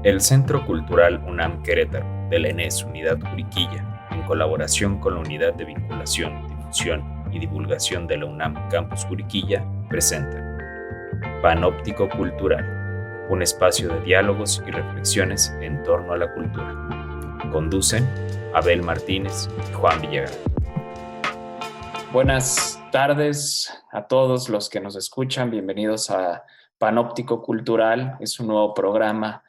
El Centro Cultural UNAM Querétaro de la ENES Unidad Juriquilla, en colaboración con la Unidad de Vinculación, Difusión y Divulgación de la UNAM Campus Juriquilla, presentan Panóptico Cultural, un espacio de diálogos y reflexiones en torno a la cultura. Conducen Abel Martínez y Juan Villagrán. Buenas tardes a todos los que nos escuchan. Bienvenidos a Panóptico Cultural. Es un nuevo programa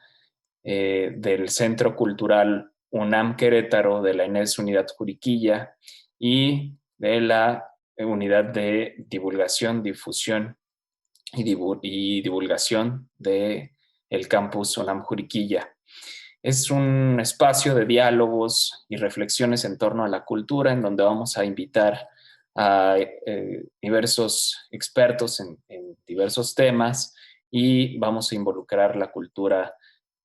del Centro Cultural UNAM Querétaro, de la ENES Unidad Juriquilla y de la Unidad de Divulgación, Difusión y Divulgación del Campus UNAM Juriquilla. Es un espacio de diálogos y reflexiones en torno a la cultura, en donde vamos a invitar a diversos expertos en diversos temas y vamos a involucrar la cultura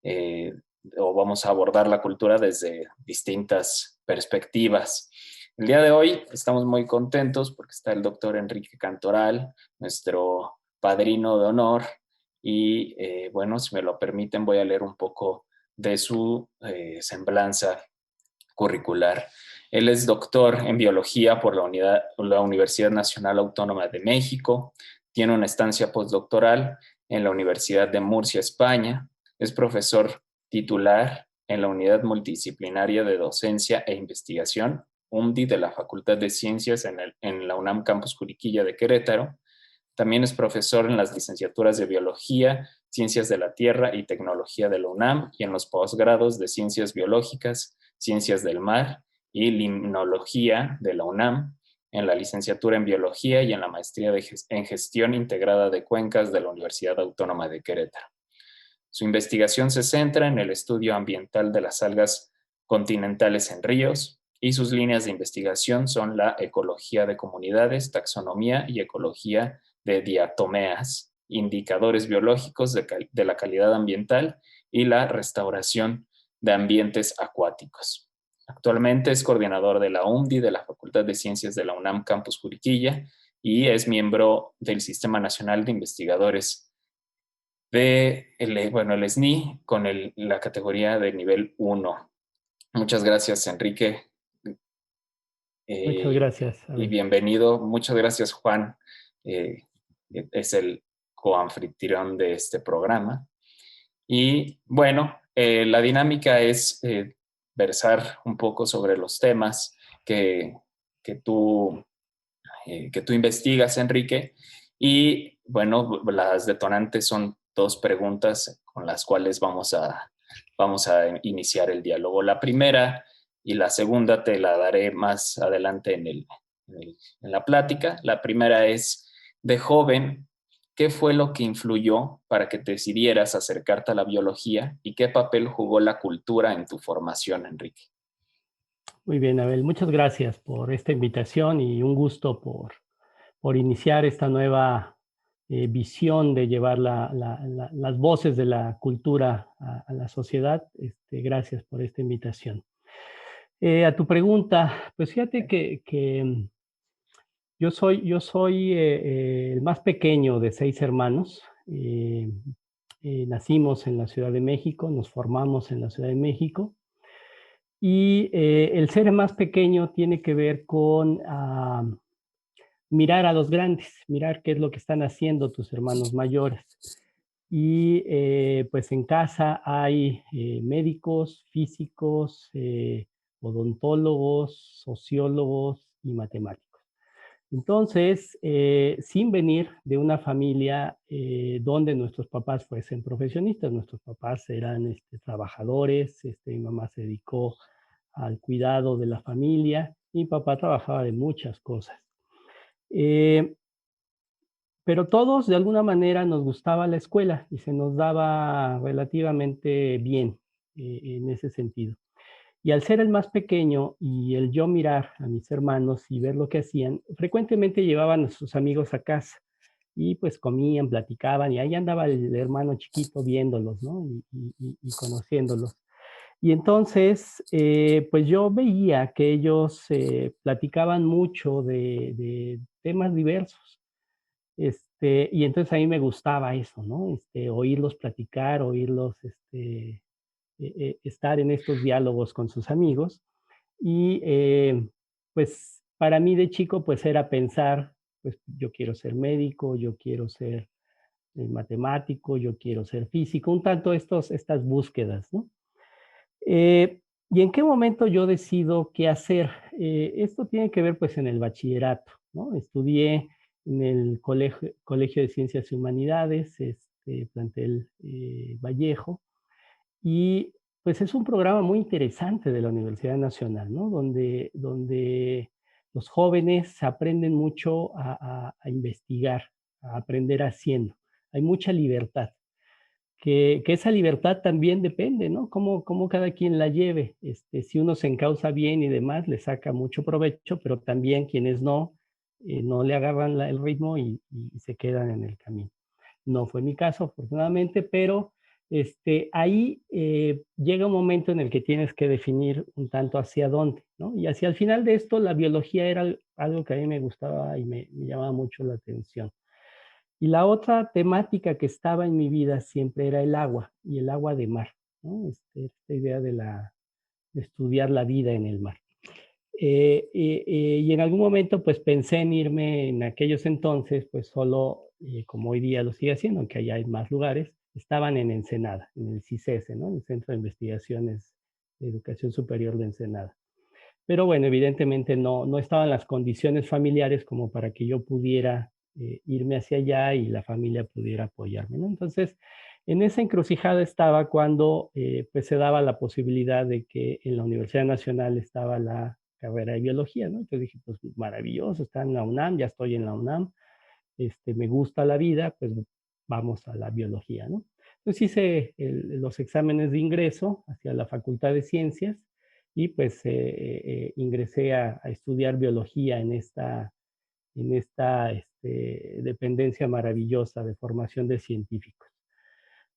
eh, o vamos a abordar la cultura desde distintas perspectivas. El día de hoy estamos muy contentos porque está el doctor Enrique Cantoral, nuestro padrino de honor, y bueno, si me lo permiten voy a leer un poco de su semblanza curricular. Él es doctor en biología por la Universidad Nacional Autónoma de México, tiene una estancia postdoctoral en la Universidad de Murcia, España, es profesor titular en la Unidad Multidisciplinaria de Docencia e Investigación, UMDI, de la Facultad de Ciencias en la UNAM Campus Juriquilla de Querétaro. También es profesor en las licenciaturas de Biología, Ciencias de la Tierra y Tecnología de la UNAM y en los posgrados de Ciencias Biológicas, Ciencias del Mar y Limnología de la UNAM, en la licenciatura en Biología y en la maestría en Gestión Integrada de Cuencas de la Universidad Autónoma de Querétaro. Su investigación se centra en el estudio ambiental de las algas continentales en ríos y sus líneas de investigación son la ecología de comunidades, taxonomía y ecología de diatomeas, indicadores biológicos de la calidad ambiental y la restauración de ambientes acuáticos. Actualmente es coordinador de la UMDI de la Facultad de Ciencias de la UNAM Campus Juriquilla y es miembro del Sistema Nacional de Investigadores el SNI con la categoría de nivel 1. Muchas gracias, Enrique. Muchas gracias, Y Abel. bienvenido. Muchas gracias, Juan. Es el coanfitrión de este programa. Y bueno, la dinámica es versar un poco sobre los temas que tú investigas, Enrique. Y bueno, las detonantes son dos preguntas con las cuales vamos a iniciar el diálogo. La primera y la segunda te la daré más adelante en la plática. La primera es, de joven, ¿qué fue lo que influyó para que te decidieras acercarte a la biología y qué papel jugó la cultura en tu formación, Enrique? Muy bien, Abel. Muchas gracias por esta invitación y un gusto por iniciar esta nueva visión de llevar las voces de la cultura a la sociedad. Gracias por esta invitación. A tu pregunta, pues fíjate que yo soy el más pequeño de 6 hermanos. Nacimos en la Ciudad de México, nos formamos en la Ciudad de México. Y el ser más pequeño tiene que ver con mirar a los grandes, mirar qué es lo que están haciendo tus hermanos mayores. Y pues en casa hay médicos, físicos, odontólogos, sociólogos y matemáticos. Entonces, sin venir de una familia donde nuestros papás fuesen profesionistas, nuestros papás eran trabajadores, mi mamá se dedicó al cuidado de la familia, mi papá trabajaba de muchas cosas. Eh, pero todos de alguna manera nos gustaba la escuela y se nos daba relativamente bien en ese sentido. Y al ser el más pequeño y el yo mirar a mis hermanos y ver lo que hacían, frecuentemente llevaban a sus amigos a casa y pues comían, platicaban y ahí andaba el hermano chiquito viéndolos, ¿no? Y conociéndolos. Y entonces, pues yo veía que ellos platicaban mucho de temas diversos. Y entonces a mí me gustaba eso, ¿no? Oírlos platicar, oírlos estar en estos diálogos con sus amigos. Y pues para mí de chico pues era pensar, pues yo quiero ser médico, yo quiero ser matemático, yo quiero ser físico, un tanto estas búsquedas, ¿no? ¿Y en qué momento yo decido qué hacer? Esto tiene que ver pues en el bachillerato, ¿no? Estudié en el Colegio de Ciencias y Humanidades, plantel Vallejo, y pues es un programa muy interesante de la Universidad Nacional, ¿no? Donde los jóvenes aprenden mucho a investigar, a aprender haciendo. Hay mucha libertad, que esa libertad también depende, ¿no? Cómo cada quien la lleve. Si uno se encausa bien y demás, le saca mucho provecho, pero también quienes no, no le agarran el ritmo y se quedan en el camino. No fue mi caso, afortunadamente, pero ahí llega un momento en el que tienes que definir un tanto hacia dónde, ¿no? Y hacia el final de esto, la biología era algo que a mí me gustaba y me llamaba mucho la atención. Y la otra temática que estaba en mi vida siempre era el agua y el agua de mar, ¿no? Esta idea de estudiar la vida en el mar. Y en algún momento, pues pensé en irme en aquellos entonces, pues solo, como hoy día lo sigue haciendo, aunque allá hay más lugares, estaban en Ensenada, en el CICESE, ¿no? El Centro de Investigaciones de Educación Superior de Ensenada. Pero bueno, evidentemente no estaban las condiciones familiares como para que yo pudiera irme hacia allá y la familia pudiera apoyarme, ¿no? Entonces, en esa encrucijada estaba cuando pues se daba la posibilidad de que en la Universidad Nacional estaba la carrera de biología, ¿no? Entonces dije, pues maravilloso, está en la UNAM, ya estoy en la UNAM, me gusta la vida, pues vamos a la biología, ¿no? Entonces hice los exámenes de ingreso hacia la Facultad de Ciencias y pues ingresé a estudiar biología en esta dependencia maravillosa de formación de científicos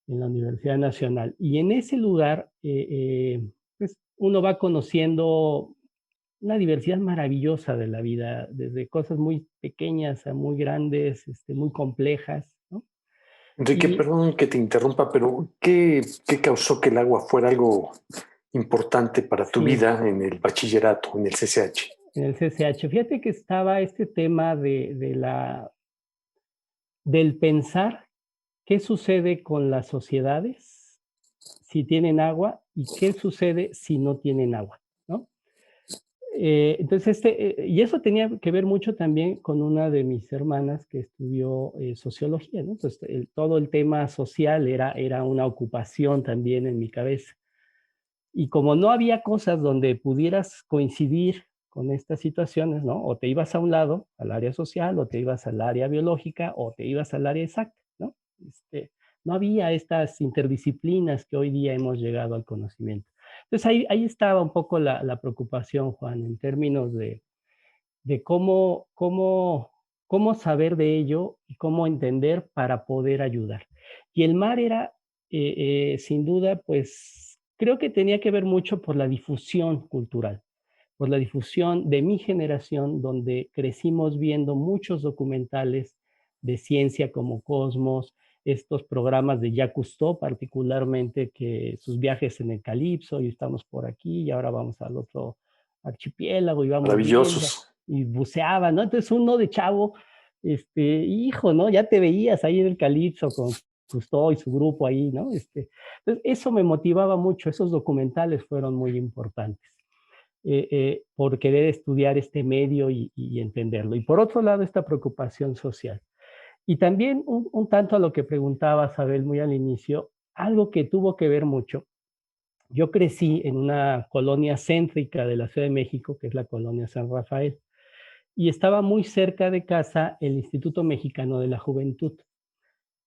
en la Universidad Nacional. Y en ese lugar, pues uno va conociendo una diversidad maravillosa de la vida, desde cosas muy pequeñas a muy grandes, muy complejas, ¿no? Enrique, Y perdón que te interrumpa, pero ¿qué causó que el agua fuera algo importante para tu sí, vida en el bachillerato, en el CCH? en el CCH, fíjate que estaba este tema del pensar qué sucede con las sociedades si tienen agua y qué sucede si no tienen agua, ¿no? Entonces, y eso tenía que ver mucho también con una de mis hermanas que estudió sociología, ¿no? Entonces, todo el tema social era una ocupación también en mi cabeza. Y como no había cosas donde pudieras coincidir con estas situaciones, ¿no? O te ibas a un lado, al área social, o te ibas al área biológica, o te ibas al área exacta, ¿no? No había estas interdisciplinas que hoy día hemos llegado al conocimiento. Entonces ahí estaba un poco la preocupación, Juan, en términos de cómo saber de ello y cómo entender para poder ayudar. Y el mar era, sin duda, pues creo que tenía que ver mucho por la difusión cultural, por la difusión de mi generación, donde crecimos viendo muchos documentales de ciencia como Cosmos, estos programas de Jacques Cousteau particularmente, que sus viajes en el Calipso, y estamos por aquí, y ahora vamos al otro archipiélago, y vamos viendo, Maravillosos. y buceaba, ¿no? Entonces uno de chavo, hijo, ¿no? Ya te veías ahí en el Calipso con Cousteau y su grupo ahí, ¿no? Entonces eso me motivaba mucho, esos documentales fueron muy importantes. Por querer estudiar este medio y entenderlo. Y por otro lado, esta preocupación social. Y también un tanto a lo que preguntaba Abel muy al inicio, algo que tuvo que ver mucho. Yo crecí en una colonia céntrica de la Ciudad de México, que es la colonia San Rafael, y estaba muy cerca de casa el Instituto Mexicano de la Juventud.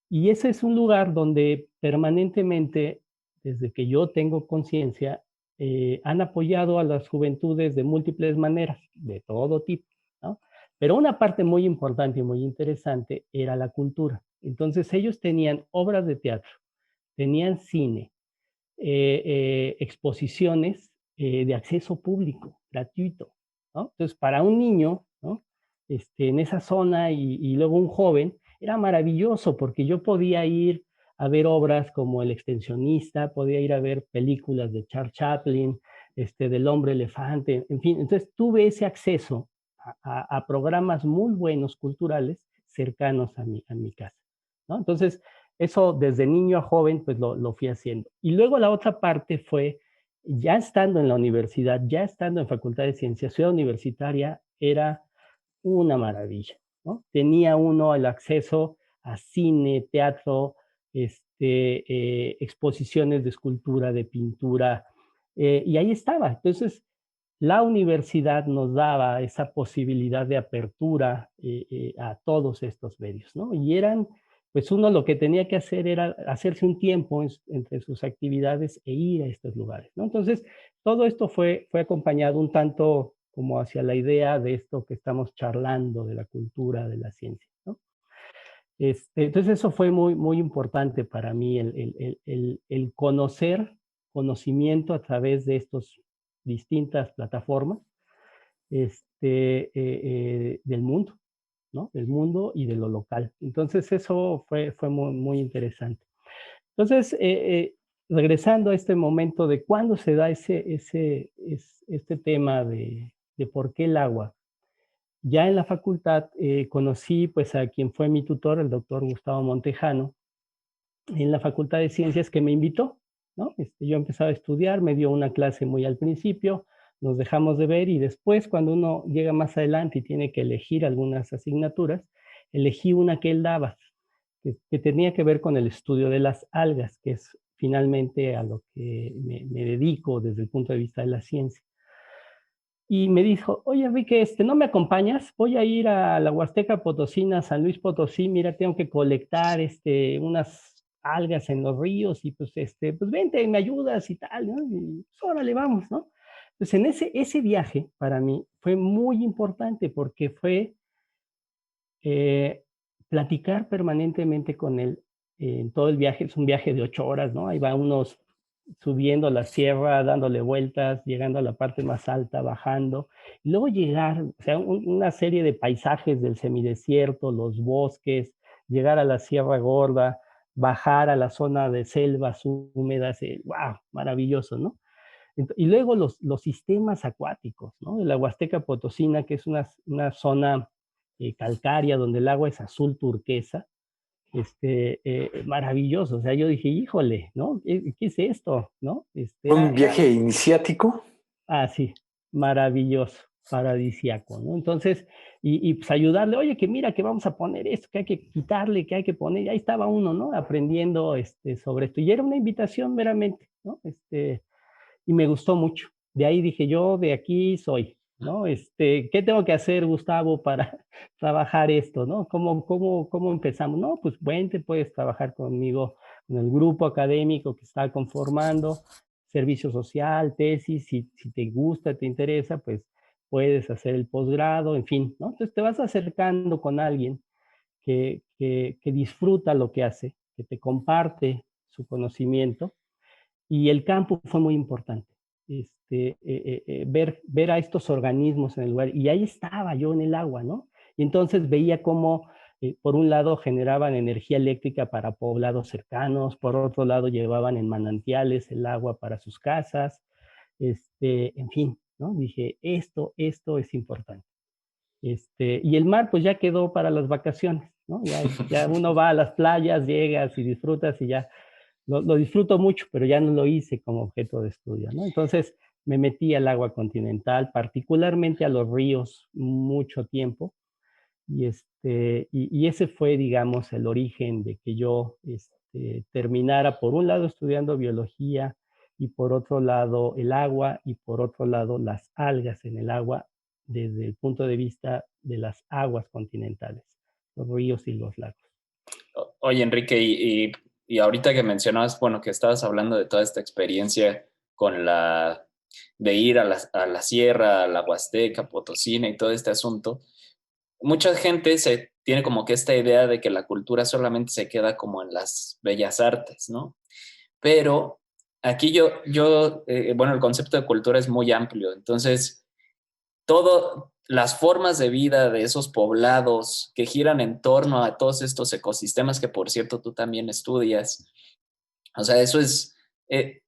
Y ese es un lugar donde permanentemente, desde que yo tengo conciencia, han apoyado a las juventudes de múltiples maneras, de todo tipo, ¿no? Pero una parte muy importante y muy interesante era la cultura. Entonces ellos tenían obras de teatro, tenían cine, exposiciones de acceso público, gratuito, ¿no? Entonces, para un niño, ¿no? En esa zona y luego un joven, era maravilloso porque yo podía ir a ver obras como El extensionista, podía ir a ver películas de Charles Chaplin, del Hombre Elefante, en fin. Entonces tuve ese acceso a programas muy buenos culturales cercanos a mi casa, ¿no? Entonces, eso desde niño a joven, pues lo fui haciendo. Y luego la otra parte fue, ya estando en la universidad, ya estando en Facultad de Ciencias, Ciudad Universitaria era una maravilla, ¿no? Tenía uno el acceso a cine, teatro, exposiciones de escultura, de pintura, y ahí estaba. Entonces, la universidad nos daba esa posibilidad de apertura a todos estos medios, ¿no? Y eran, pues uno lo que tenía que hacer era hacerse un tiempo entre sus actividades e ir a estos lugares, ¿no? Entonces, todo esto fue acompañado un tanto como hacia la idea de esto que estamos charlando, de la cultura, de la ciencia, ¿no? Entonces, eso fue muy, muy importante para mí, el conocer, conocimiento a través de estas distintas plataformas del mundo, ¿no? Del mundo y de lo local. Entonces, eso fue muy, muy interesante. Entonces, regresando a este momento de cuándo se da este tema de por qué el agua. Ya en la facultad conocí pues a quien fue mi tutor, el doctor Gustavo Montejano, en la Facultad de Ciencias que me invitó, ¿no? Yo empezaba a estudiar, me dio una clase muy al principio, nos dejamos de ver y después cuando uno llega más adelante y tiene que elegir algunas asignaturas, elegí una que él daba, que tenía que ver con el estudio de las algas, que es finalmente a lo que me dedico desde el punto de vista de la ciencia. Y me dijo, oye, Enrique, ¿no me acompañas? Voy a ir a la Huasteca Potosina, San Luis Potosí, mira, tengo que colectar unas algas en los ríos y pues vente, me ayudas y tal, ¿no? Y pues, órale, vamos, ¿no? Pues en ese viaje para mí fue muy importante porque fue eh, platicar permanentemente con él en todo el viaje. Es un viaje de 8 horas, ¿no? Ahí va unos subiendo la sierra, dándole vueltas, llegando a la parte más alta, bajando, y luego llegar, o sea, una serie de paisajes del semidesierto, los bosques, llegar a la Sierra Gorda, bajar a la zona de selvas húmedas, wow, maravilloso, ¿no? Y luego los sistemas acuáticos, ¿no? De la Huasteca Potosina, que es una zona calcárea donde el agua es azul turquesa, maravilloso. O sea, yo dije, híjole, ¿no? ¿Qué es esto? ¿No? Un viaje iniciático. Sí, maravilloso, paradisiaco, ¿no? Entonces, pues ayudarle, oye, que mira, que vamos a poner esto, que hay que quitarle, que hay que poner, y ahí estaba uno, ¿no? Aprendiendo sobre esto. Y era una invitación meramente, ¿no? Y me gustó mucho. De ahí dije, yo de aquí soy, ¿no? ¿Qué tengo que hacer, Gustavo, para trabajar esto, ¿no? ¿Cómo empezamos? No, pues vente, puedes trabajar conmigo en el grupo académico que está conformando, servicio social, tesis, si te gusta, te interesa, pues puedes hacer el posgrado, en fin, ¿no? Entonces te vas acercando con alguien que disfruta lo que hace, que te comparte su conocimiento y el campo fue muy importante. Ver a estos organismos en el lugar. Y ahí estaba yo en el agua, ¿no? Y entonces veía cómo, por un lado, generaban energía eléctrica para poblados cercanos, por otro lado, llevaban en manantiales el agua para sus casas, en fin, ¿no? Dije, esto es importante. Y el mar, pues ya quedó para las vacaciones, ¿no? Ya uno va a las playas, llegas y disfrutas y ya lo disfruto mucho, pero ya no lo hice como objeto de estudio, ¿no? Entonces me metí al agua continental, particularmente a los ríos, mucho tiempo, y ese fue, digamos, el origen de que yo terminara, por un lado, estudiando biología, y por otro lado, el agua, y por otro lado, las algas en el agua, desde el punto de vista de las aguas continentales, los ríos y los lagos. Oye, Enrique, y ahorita que mencionabas, bueno, que estabas hablando de toda esta experiencia de ir a la sierra, a la Huasteca, Potosina y todo este asunto, mucha gente tiene como que esta idea de que la cultura solamente se queda como en las bellas artes, ¿no? Pero aquí bueno, el concepto de cultura es muy amplio, entonces las formas de vida de esos poblados que giran en torno a todos estos ecosistemas que, por cierto, tú también estudias. O sea, eso es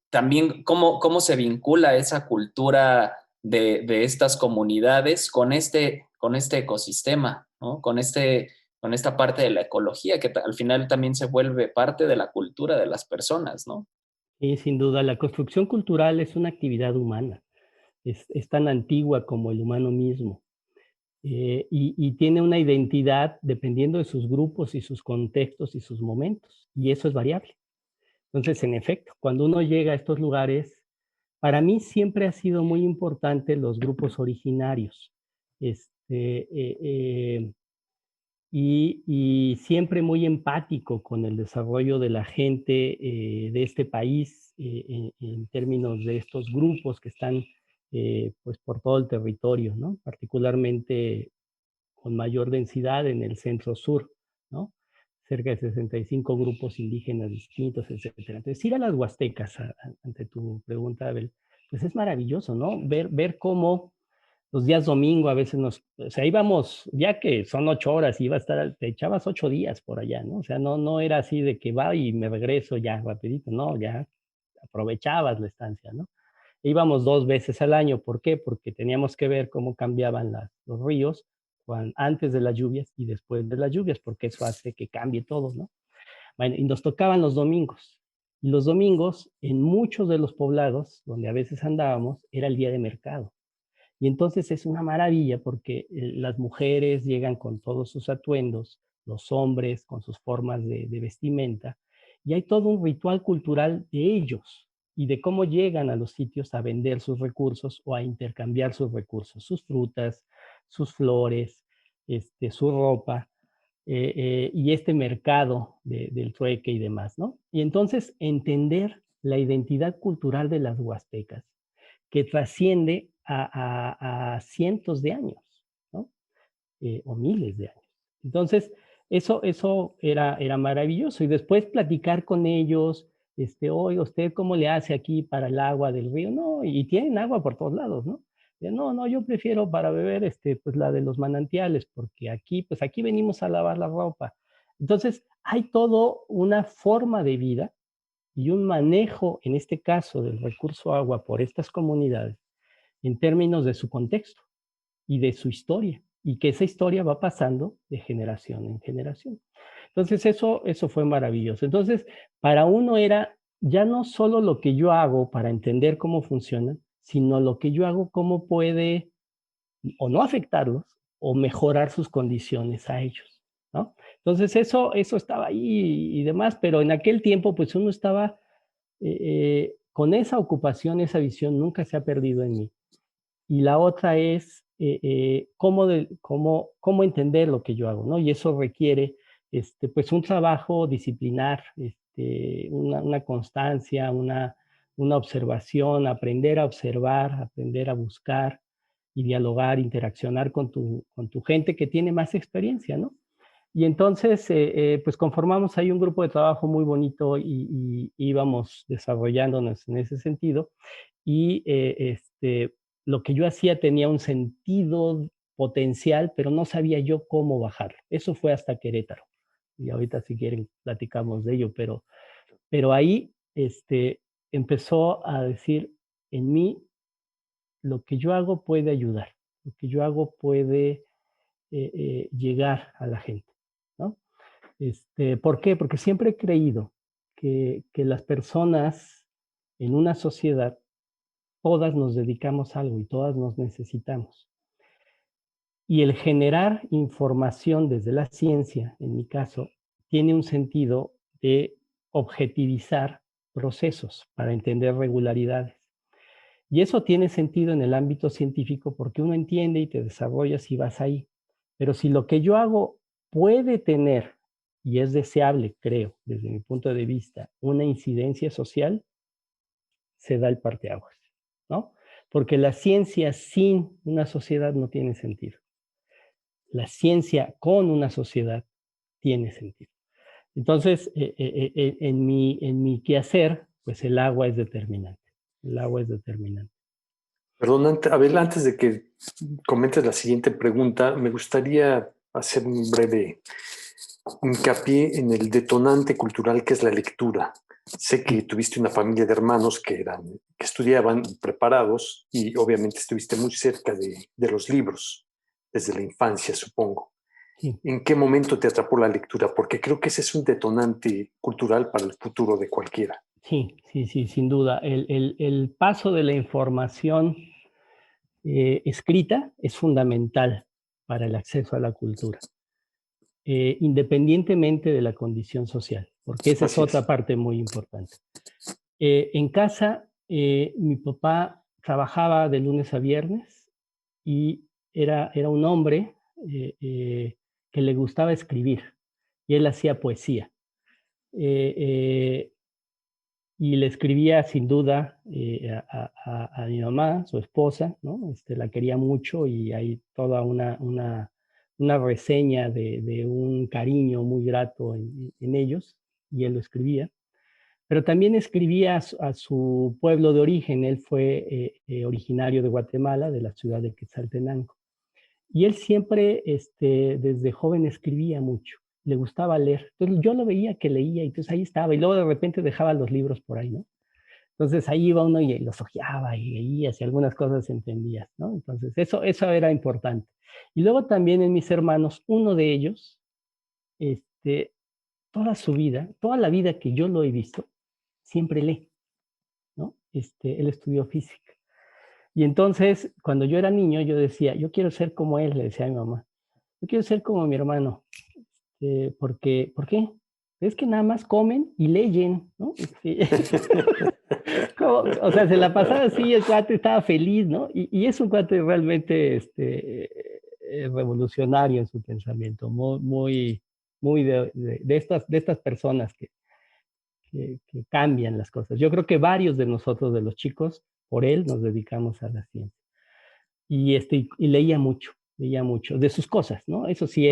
también cómo se vincula esa cultura de estas comunidades con este ecosistema, ¿no? Con esta parte de la ecología que al final también se vuelve parte de la cultura de las personas, ¿no? Y sin duda, la construcción cultural es una actividad humana, es tan antigua como el humano mismo. Y tiene una identidad dependiendo de sus grupos y sus contextos y sus momentos, y eso es variable. Entonces, en efecto, cuando uno llega a estos lugares, para mí siempre ha sido muy importante los grupos originarios, este, y siempre muy empático con el desarrollo de la gente de este país en términos de estos grupos que están pues por todo el territorio, ¿no? Particularmente con mayor densidad en el centro sur, ¿no? Cerca de 65 grupos indígenas distintos, etcétera. Entonces, ir a las Huastecas, ante tu pregunta, Abel, pues es maravilloso, ¿no? Ver cómo los días domingo a veces o sea, íbamos, ya que son 8 horas, iba a estar, te echabas 8 días por allá, ¿no? O sea, no era así de que va y me regreso ya rapidito, no, ya aprovechabas la estancia, ¿no? Íbamos 2 veces al año. ¿Por qué? Porque teníamos que ver cómo cambiaban los ríos antes de las lluvias y después de las lluvias, porque eso hace que cambie todo, ¿no? Bueno, y nos tocaban los domingos. Y los domingos, en muchos de los poblados donde a veces andábamos, era el día de mercado. Y entonces es una maravilla porque las mujeres llegan con todos sus atuendos, los hombres con sus formas de vestimenta, y hay todo un ritual cultural de ellos y de cómo llegan a los sitios a vender sus recursos o a intercambiar sus recursos, sus frutas, sus flores, su ropa, y este mercado del trueque y demás, ¿no? Y entonces entender la identidad cultural de las huastecas que trasciende a cientos de años, ¿no? O miles de años. Entonces, eso era maravilloso. Y después platicar con ellos, oye, ¿usted cómo le hace aquí para el agua del río? No, y tienen agua por todos lados, ¿no? No, yo prefiero para beber, pues la de los manantiales, porque pues aquí venimos a lavar la ropa. Entonces, hay todo una forma de vida y un manejo, en este caso, del recurso agua por estas comunidades en términos de su contexto y de su historia, y que esa historia va pasando de generación en generación. Entonces, eso fue maravilloso. Entonces, para uno era ya no solo lo que yo hago para entender cómo funcionan, sino lo que yo hago, cómo puede o no afectarlos o mejorar sus condiciones a ellos, ¿no? Entonces, eso estaba ahí y demás, pero en aquel tiempo, pues uno estaba con esa ocupación, esa visión nunca se ha perdido en mí. Y la otra es cómo entender lo que yo hago, ¿no? Y eso requiere pues un trabajo disciplinar, una constancia, una observación, aprender a observar, aprender a buscar y dialogar, interaccionar con tu gente que tiene más experiencia, ¿no? Y entonces, pues conformamos ahí un grupo de trabajo muy bonito y íbamos desarrollándonos en ese sentido. Y lo que yo hacía tenía un sentido potencial, pero no sabía yo cómo bajarlo. Eso fue hasta Querétaro. Y ahorita si quieren platicamos de ello, pero ahí empezó a decir en mí, lo que yo hago puede ayudar, lo que yo hago puede llegar a la gente, ¿no? ¿Por qué? Porque siempre he creído que las personas en una sociedad, todas nos dedicamos a algo y todas nos necesitamos. Y el generar información desde la ciencia, en mi caso, tiene un sentido de objetivizar procesos para entender regularidades. Y eso tiene sentido en el ámbito científico porque uno entiende y te desarrollas y vas ahí. Pero si lo que yo hago puede tener, y es deseable, creo, desde mi punto de vista, una incidencia social, se da el parteaguas, ¿no? Porque la ciencia sin una sociedad no tiene sentido. La ciencia con una sociedad tiene sentido. Entonces, en mi quehacer, pues el agua es determinante. El agua es determinante. Perdón, Abel, antes de que comentes la siguiente pregunta, me gustaría hacer un breve hincapié en el detonante cultural que es la lectura. Sé que tuviste una familia de hermanos que estudiaban preparados y obviamente estuviste muy cerca de los libros desde la infancia, supongo. Sí. ¿En qué momento te atrapó la lectura? Porque creo que ese es un detonante cultural para el futuro de cualquiera. Sí, sí, sí, sin duda. El paso de la información escrita es fundamental para el acceso a la cultura, independientemente de la condición social, porque esa es Así otra es. parte muy importante. En casa, mi papá trabajaba de lunes a viernes y era un hombre eh, eh, que le gustaba escribir y él hacía poesía. Eh, eh, y le escribía sin duda a mi mamá, su esposa, ¿no? La quería mucho y hay toda una reseña de un cariño muy grato en ellos, y él lo escribía. Pero también escribía a su pueblo de origen. Él fue originario de Guatemala, de la ciudad de Quetzaltenango. Y él siempre, desde joven, escribía mucho, le gustaba leer. Entonces yo lo veía que leía y entonces ahí estaba. Y luego de repente dejaba los libros por ahí, ¿no? Entonces ahí iba uno y los hojeaba y leía, si algunas cosas entendías, ¿no? Entonces eso era importante. Y luego también en mis hermanos, uno de ellos, este, toda su vida, toda la vida que yo lo he visto, siempre lee, ¿no? Él estudió física. Y entonces, cuando yo era niño, yo decía, yo quiero ser como él, le decía a mi mamá, yo quiero ser como mi hermano, porque, ¿por qué? Es que nada más comen y leyen, ¿no? O sea, se la pasaba así, el cuate estaba feliz, ¿no? Y es un cuate realmente revolucionario en su pensamiento, muy de estas personas que cambian las cosas. Yo creo que varios de nosotros, de los chicos, por él nos dedicamos a la ciencia. Y leía mucho, de sus cosas, ¿no? Eso sí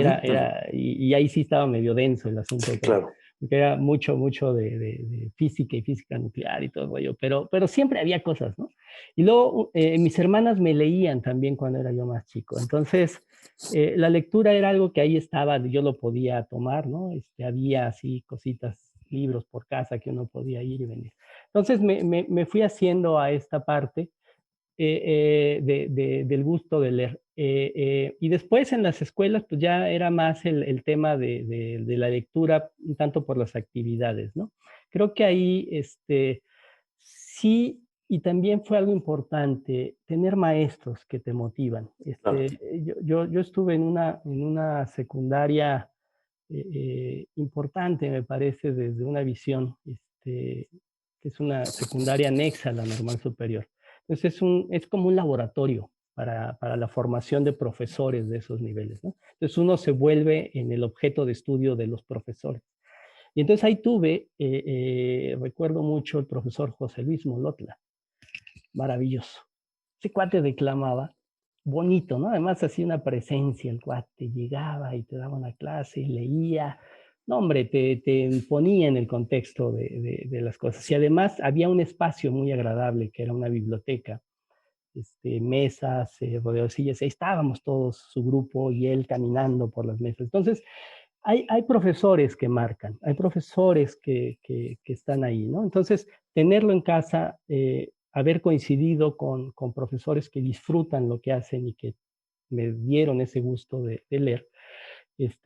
y ahí sí estaba medio denso el asunto, Sí, claro. porque era mucho de física y física nuclear y todo el rollo, pero siempre había cosas, ¿no? Y luego mis hermanas me leían también cuando era yo más chico. Entonces, la lectura era algo que ahí estaba, yo lo podía tomar, ¿no? Había así cositas, libros por casa que uno podía ir y venir. Entonces me fui haciendo a esta parte del gusto de leer. Y después en las escuelas, pues ya era más el tema de la lectura, un tanto por las actividades, ¿no? Creo que ahí sí, y también fue algo importante, tener maestros que te motivan. Claro. Yo estuve en una secundaria importante, me parece, desde una visión, que es una secundaria anexa a la normal superior. Entonces es como un laboratorio para la formación de profesores de esos niveles, ¿no? Entonces uno se vuelve en el objeto de estudio de los profesores. Y entonces ahí tuve, recuerdo mucho el profesor José Luis Molotla, maravilloso. Ese cuate declamaba bonito, ¿no? Además hacía una presencia, el cuate llegaba y te daba una clase y leía. No, hombre, te ponía en el contexto de las cosas. Y además había un espacio muy agradable que era una biblioteca, mesas, rodeos de sillas, ahí estábamos todos, su grupo y él caminando por las mesas. Entonces, hay profesores que marcan, hay profesores que están ahí, ¿no? Entonces, tenerlo en casa, haber coincidido con profesores que disfrutan lo que hacen y que me dieron ese gusto de leer,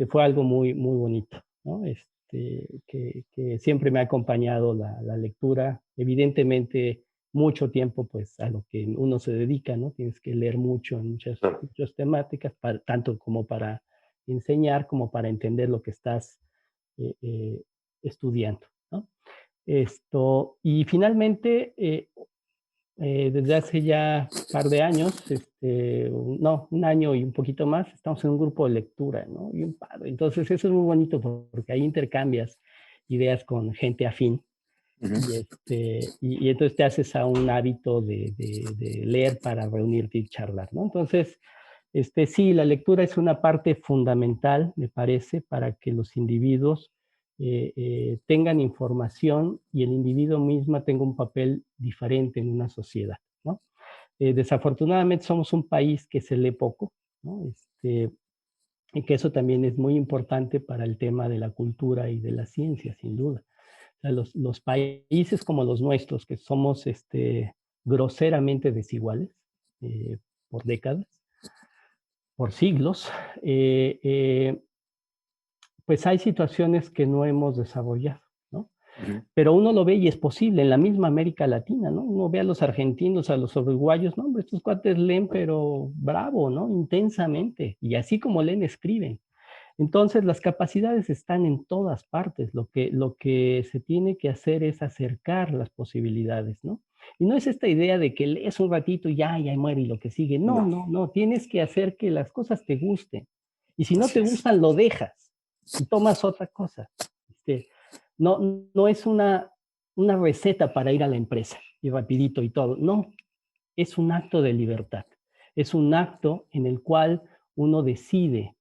fue algo muy bonito, ¿no? Que siempre me ha acompañado la lectura. Evidentemente, mucho tiempo, pues, a lo que uno se dedica, ¿no? Tienes que leer mucho en Claro. muchas temáticas, tanto como para enseñar, como para entender lo que estás eh, eh, estudiando, ¿no? Y finalmente, desde hace ya un par de años, no, un año y un poquito más, estamos en un grupo de lectura, ¿no? Y un padre. Entonces, eso es muy bonito porque ahí intercambias ideas con gente afín Ujú. y entonces te haces a un hábito de leer para reunirte y charlar, ¿no? Entonces, sí, la lectura es una parte fundamental, me parece, para que los individuos tengan información y el individuo mismo tenga un papel diferente en una sociedad, ¿no? Desafortunadamente somos un país que se lee poco, ¿no? Y que eso también es muy importante para el tema de la cultura y de la ciencia, sin duda. O sea, los países como los nuestros, que somos groseramente desiguales por décadas, por siglos, eh, eh, pues hay situaciones que no hemos desarrollado, ¿no? Ujú. Pero uno lo ve y es posible en la misma América Latina, ¿no? Uno ve a los argentinos, a los uruguayos, no, hombre, estos cuates leen, pero bravo, ¿no? Intensamente. Y así como leen, escriben. Entonces, las capacidades están en todas partes. Lo que se tiene que hacer es acercar las posibilidades, ¿no? Y no es esta idea de que lees un ratito y ya muere y lo que sigue. No, No, no, no. Tienes que hacer que las cosas te gusten. Y si no así te es. gustan, lo dejas y tomas otra cosa. Este, no es una receta para ir a la empresa y rapidito y todo. No, es un acto de libertad. Es un acto en el cual uno decide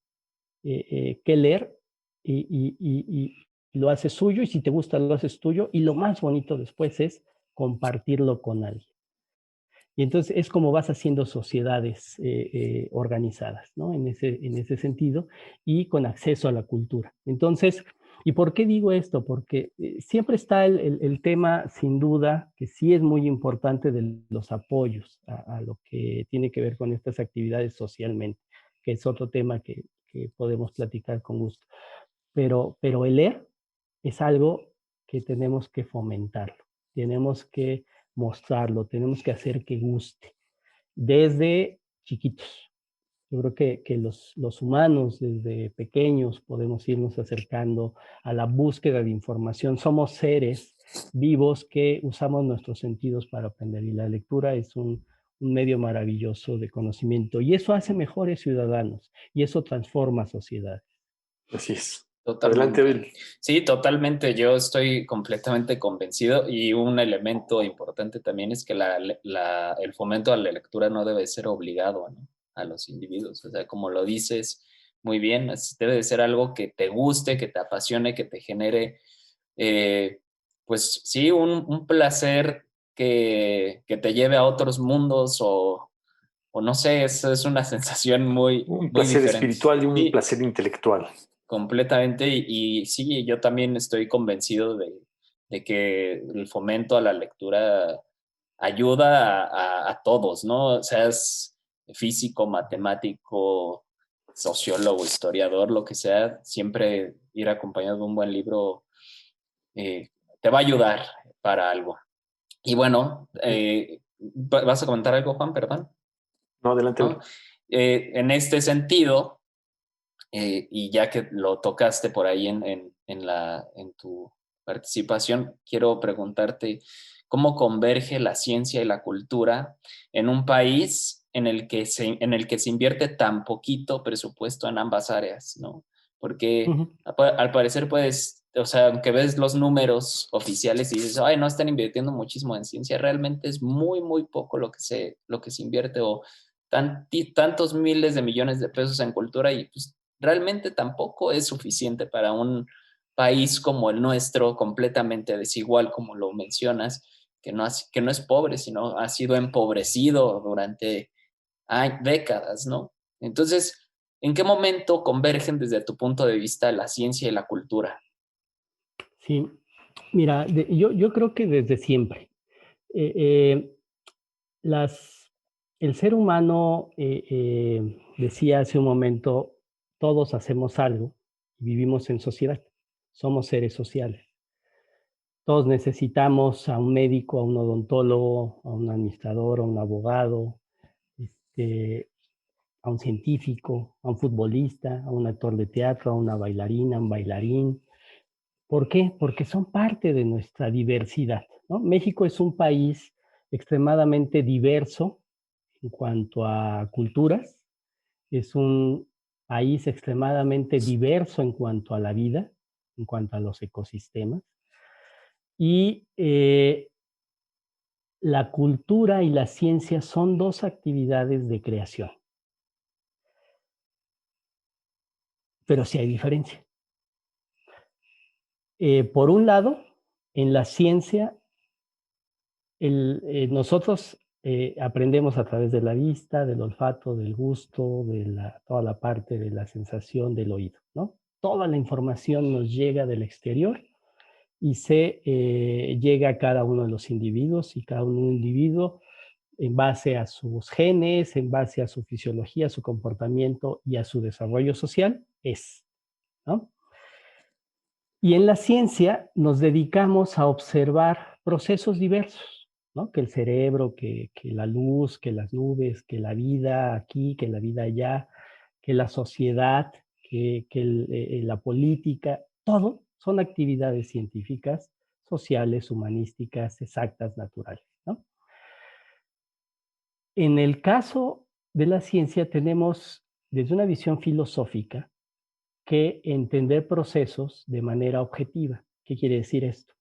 qué leer y lo haces suyo y si te gusta lo haces tuyo y lo más bonito después es compartirlo con alguien. Y entonces es como vas haciendo sociedades organizadas, ¿no? En ese sentido y con acceso a la cultura. Entonces, ¿y por qué digo esto? Porque siempre está el tema, sin duda, que sí es muy importante de los apoyos a lo que tiene que ver con estas actividades socialmente, que es otro tema que podemos platicar con gusto. Pero el leer es algo que tenemos que fomentarlo, tenemos que mostrarlo, tenemos que hacer que guste desde chiquitos. Yo creo que los humanos desde pequeños podemos irnos acercando a la búsqueda de información. Somos seres vivos que usamos nuestros sentidos para aprender y la lectura es un medio maravilloso de conocimiento y eso hace mejores ciudadanos y eso transforma sociedades. Así es. Adelante, Totalmente. Abel. Sí, totalmente. Yo estoy completamente convencido y un elemento importante también es que el fomento a la lectura no debe ser obligado, ¿no? A los individuos. O sea, como lo dices muy bien, debe de ser algo que te guste, que te apasione, que te genere, eh, pues sí, un placer que te lleve a otros mundos o no sé, es una sensación muy, Un muy placer diferente. espiritual y un Sí, placer intelectual. completamente, y sí, yo también estoy convencido de que el fomento a la lectura ayuda a todos, ¿no? Seas físico, matemático, sociólogo, historiador, lo que sea, siempre ir acompañado de un buen libro eh, te va a ayudar para algo. Y bueno, ¿vas a comentar algo, Juan? Perdón, No, adelante, ¿no? Abel. En este sentido, y ya que lo tocaste por ahí en tu participación, quiero preguntarte cómo converge la ciencia y la cultura en un país en el que se invierte tan poquito presupuesto en ambas áreas, ¿no? Porque Ujú. al parecer puedes, o sea, aunque ves los números oficiales y dices, ay, no están invirtiendo muchísimo en ciencia, realmente es muy, muy poco lo que se invierte o tantos miles de millones de pesos en cultura y pues realmente tampoco es suficiente para un país como el nuestro, completamente desigual, como lo mencionas, que no es pobre, sino ha sido empobrecido durante décadas, ¿no? Entonces, ¿en qué momento convergen desde tu punto de vista la ciencia y la cultura? Sí, mira, yo creo que desde siempre. Eh, eh, las, el ser humano, decía hace un momento, todos hacemos algo y vivimos en sociedad, somos seres sociales. Todos necesitamos a un médico, a un odontólogo, a un administrador, a un abogado, este, a un científico, a un futbolista, a un actor de teatro, a una bailarina, a un bailarín. ¿Por qué? Porque son parte de nuestra diversidad, ¿no? México es un país extremadamente diverso en cuanto a culturas, es un país extremadamente diverso en cuanto a la vida, en cuanto a los ecosistemas, y la cultura y la ciencia son dos actividades de creación, pero sí hay diferencia. Por un lado, en la ciencia, nosotros aprendemos a través de la vista, del olfato, del gusto, toda la parte de la sensación del oído, ¿no? Toda la información nos llega del exterior y llega a cada uno de los individuos, y cada uno individuo, en base a sus genes, en base a su fisiología, su comportamiento y a su desarrollo social, ¿no? Y en la ciencia nos dedicamos a observar procesos diversos, ¿no? Que el cerebro, que la luz, que las nubes, que la vida aquí, que la vida allá, que la sociedad, que la política, todo son actividades científicas, sociales, humanísticas, exactas, naturales, ¿no? En el caso de la ciencia tenemos, desde una visión filosófica, que entender procesos de manera objetiva. ¿Qué quiere decir esto?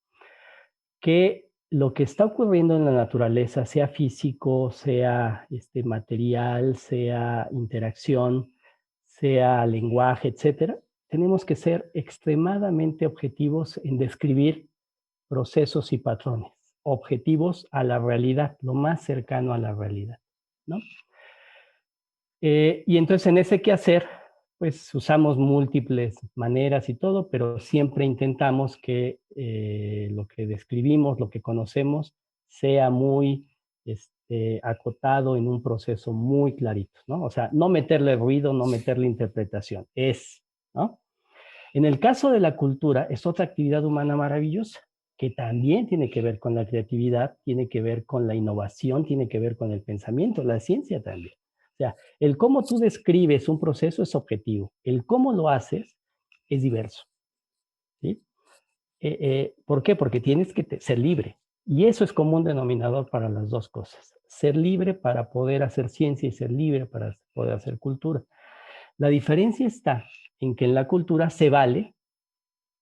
Que lo que está ocurriendo en la naturaleza, sea físico, sea material, sea interacción, sea lenguaje, etcétera, tenemos que ser extremadamente objetivos en describir procesos y patrones, objetivos a la realidad, lo más cercano a la realidad, ¿no? Y entonces en ese quehacer, pues usamos múltiples maneras y todo, pero siempre intentamos que lo que describimos, lo que conocemos, sea muy acotado en un proceso muy clarito, ¿no? O sea, no meterle ruido, no meterle interpretación, ¿no? En el caso de la cultura, es otra actividad humana maravillosa, que también tiene que ver con la creatividad, tiene que ver con la innovación, tiene que ver con el pensamiento, la ciencia también. O sea, el cómo tú describes un proceso es objetivo, el cómo lo haces es diverso, ¿sí? ¿Por qué? Porque tienes que ser libre. Y eso es como un denominador para las dos cosas. Ser libre para poder hacer ciencia y ser libre para poder hacer cultura. La diferencia está en que en la cultura se vale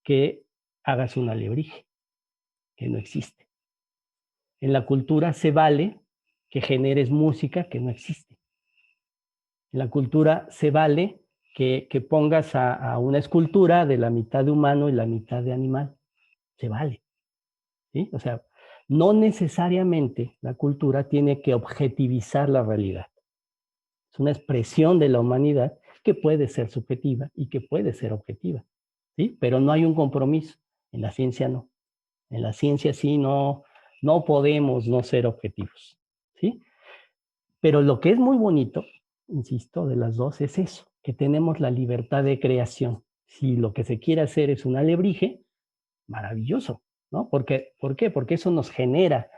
que hagas un alebrije, que no existe. En la cultura se vale que generes música que no existe. En la cultura se vale que pongas a una escultura de la mitad de humano y la mitad de animal. Se vale, ¿sí? O sea, no necesariamente la cultura tiene que objetivizar la realidad. Es una expresión de la humanidad que puede ser subjetiva y que puede ser objetiva, ¿sí? Pero no hay un compromiso. En la ciencia no. En la ciencia sí no podemos no ser objetivos, ¿sí? Pero lo que es muy bonito, insisto, de las dos es eso, que tenemos la libertad de creación. Si lo que se quiere hacer es un alebrije, maravilloso, ¿no? ¿Por qué? Porque eso nos genera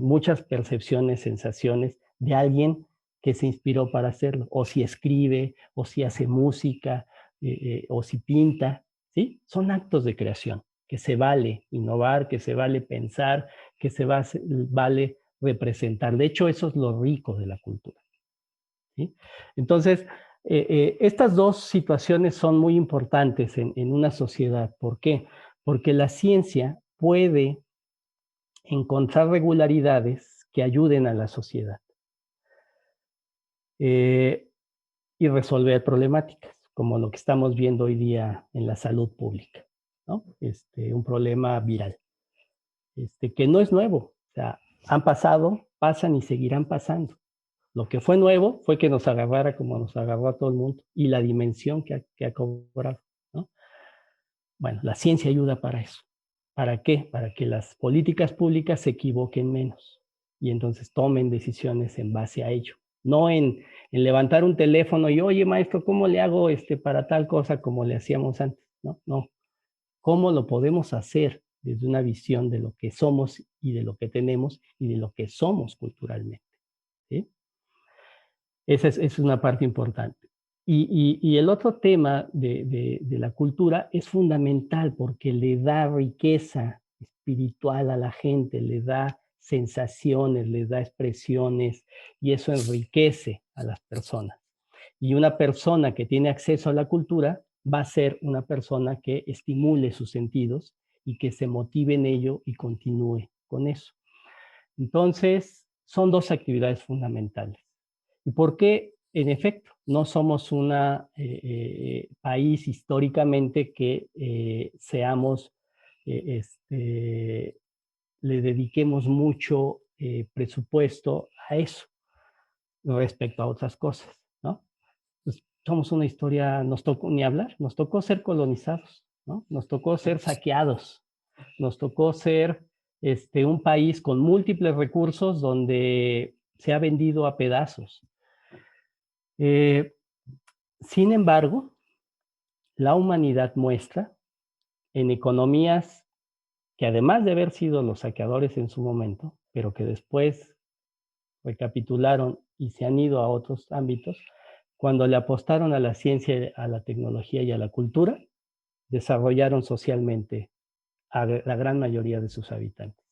muchas percepciones, sensaciones de alguien que se inspiró para hacerlo, o si escribe, o si hace música, o si pinta, ¿sí? Son actos de creación, que se vale innovar, que se vale pensar, que vale representar. De hecho, eso es lo rico de la cultura, ¿sí? Entonces, estas dos situaciones son muy importantes en una sociedad. ¿Por qué? Porque la ciencia puede encontrar regularidades que ayuden a la sociedad eh, y resolver problemáticas, como lo que estamos viendo hoy día en la salud pública, ¿no? Un problema viral, que no es nuevo. O sea, han pasado, pasan y seguirán pasando. Lo que fue nuevo fue que nos agarrara como nos agarró a todo el mundo y la dimensión que ha cobrado, ¿no? Bueno, la ciencia ayuda para eso. ¿Para qué? Para que las políticas públicas se equivoquen menos y entonces tomen decisiones en base a ello. No en levantar un teléfono y, oye, maestro, ¿cómo le hago para tal cosa como le hacíamos antes? No, no. ¿Cómo lo podemos hacer desde una visión de lo que somos y de lo que tenemos y de lo que somos culturalmente? ¿Sí? Esa es una parte importante. Y el otro tema de la cultura es fundamental porque le da riqueza espiritual a la gente, le da sensaciones, le da expresiones y eso enriquece a las personas. Y una persona que tiene acceso a la cultura va a ser una persona que estimule sus sentidos y que se motive en ello y continúe con eso. Entonces, son dos actividades fundamentales. ¿Y por qué? En efecto, no somos un país históricamente que seamos, le dediquemos mucho presupuesto a eso respecto a otras cosas, ¿no? Pues somos una historia, nos tocó ni hablar, nos tocó ser colonizados, ¿no? Nos tocó ser saqueados, nos tocó ser un país con múltiples recursos donde se ha vendido a pedazos. Eh, Sin embargo, la humanidad muestra en economías que además de haber sido los saqueadores en su momento, pero que después recapitularon y se han ido a otros ámbitos, cuando le apostaron a la ciencia, a la tecnología y a la cultura, desarrollaron socialmente a la gran mayoría de sus habitantes,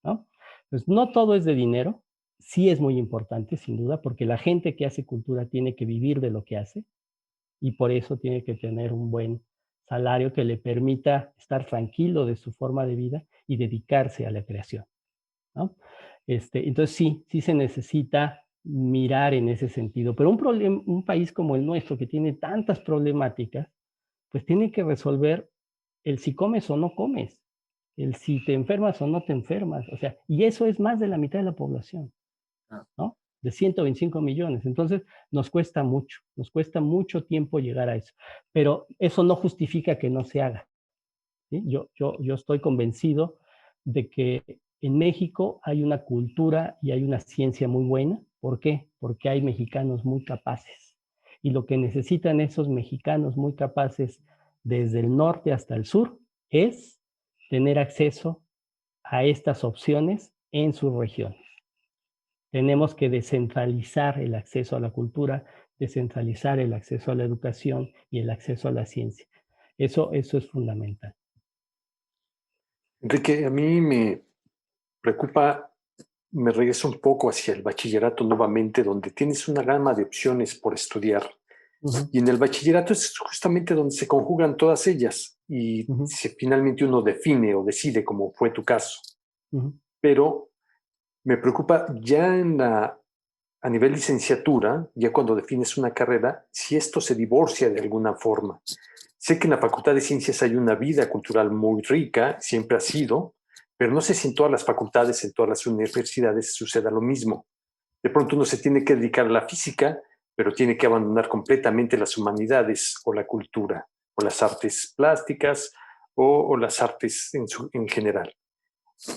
¿no? Pues no todo es de dinero, sí es muy importante, sin duda, porque la gente que hace cultura tiene que vivir de lo que hace y por eso tiene que tener un buen salario que le permita estar tranquilo de su forma de vida y dedicarse a la creación, ¿no? Entonces sí se necesita mirar en ese sentido, pero un país como el nuestro que tiene tantas problemáticas, pues tiene que resolver el si comes o no comes, el si te enfermas o no te enfermas, o sea, y eso es más de la mitad de la población, ¿no? De 125 millones. Entonces, nos cuesta mucho tiempo llegar a eso, pero eso no justifica que no se haga, ¿sí? Yo estoy convencido de que en México hay una cultura y hay una ciencia muy buena. ¿Por qué? Porque hay mexicanos muy capaces. Y lo que necesitan esos mexicanos muy capaces desde el norte hasta el sur es tener acceso a estas opciones en sus regiones. Tenemos que descentralizar el acceso a la cultura, descentralizar el acceso a la educación y el acceso a la ciencia. Eso es fundamental. Enrique, a mí me preocupa, me regreso un poco hacia el bachillerato nuevamente, donde tienes una gama de opciones por estudiar. Uh-huh. Y en el bachillerato es justamente donde se conjugan todas ellas y Uh-huh. finalmente uno define o decide, como fue tu caso. Uh-huh. Pero me preocupa ya a nivel licenciatura, ya cuando defines una carrera, si esto se divorcia de alguna forma. Sé que en la Facultad de Ciencias hay una vida cultural muy rica, siempre ha sido, pero no sé si en todas las facultades, en todas las universidades suceda lo mismo. De pronto uno se tiene que dedicar a la física, pero tiene que abandonar completamente las humanidades o la cultura, o las artes plásticas, o las artes en general.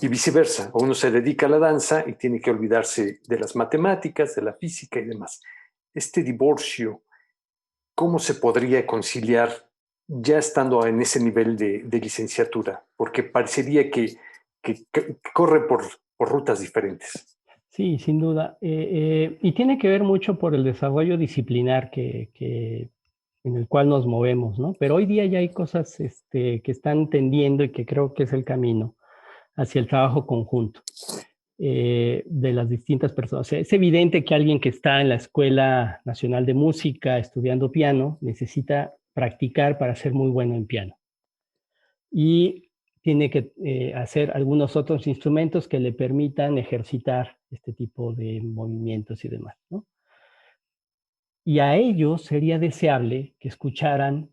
Y viceversa, o uno se dedica a la danza y tiene que olvidarse de las matemáticas, de la física y demás. Este divorcio, ¿cómo se podría conciliar ya estando en ese nivel de licenciatura? Porque parecería que corre por rutas diferentes. Sí, sin duda. Y tiene que ver mucho por el desarrollo disciplinar en el cual nos movemos, ¿no? Pero hoy día ya hay cosas que están tendiendo y que creo que es el camino hacia el trabajo conjunto de las distintas personas. O sea, es evidente que alguien que está en la Escuela Nacional de Música estudiando piano necesita practicar para ser muy bueno en piano. Y tiene que hacer algunos otros instrumentos que le permitan ejercitar este tipo de movimientos y demás, ¿no? Y a ellos sería deseable que escucharan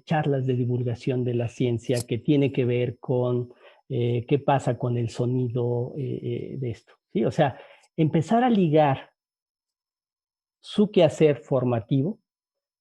charlas de divulgación de la ciencia que tiene que ver con qué pasa con el sonido de esto, ¿sí? O sea, empezar a ligar su quehacer formativo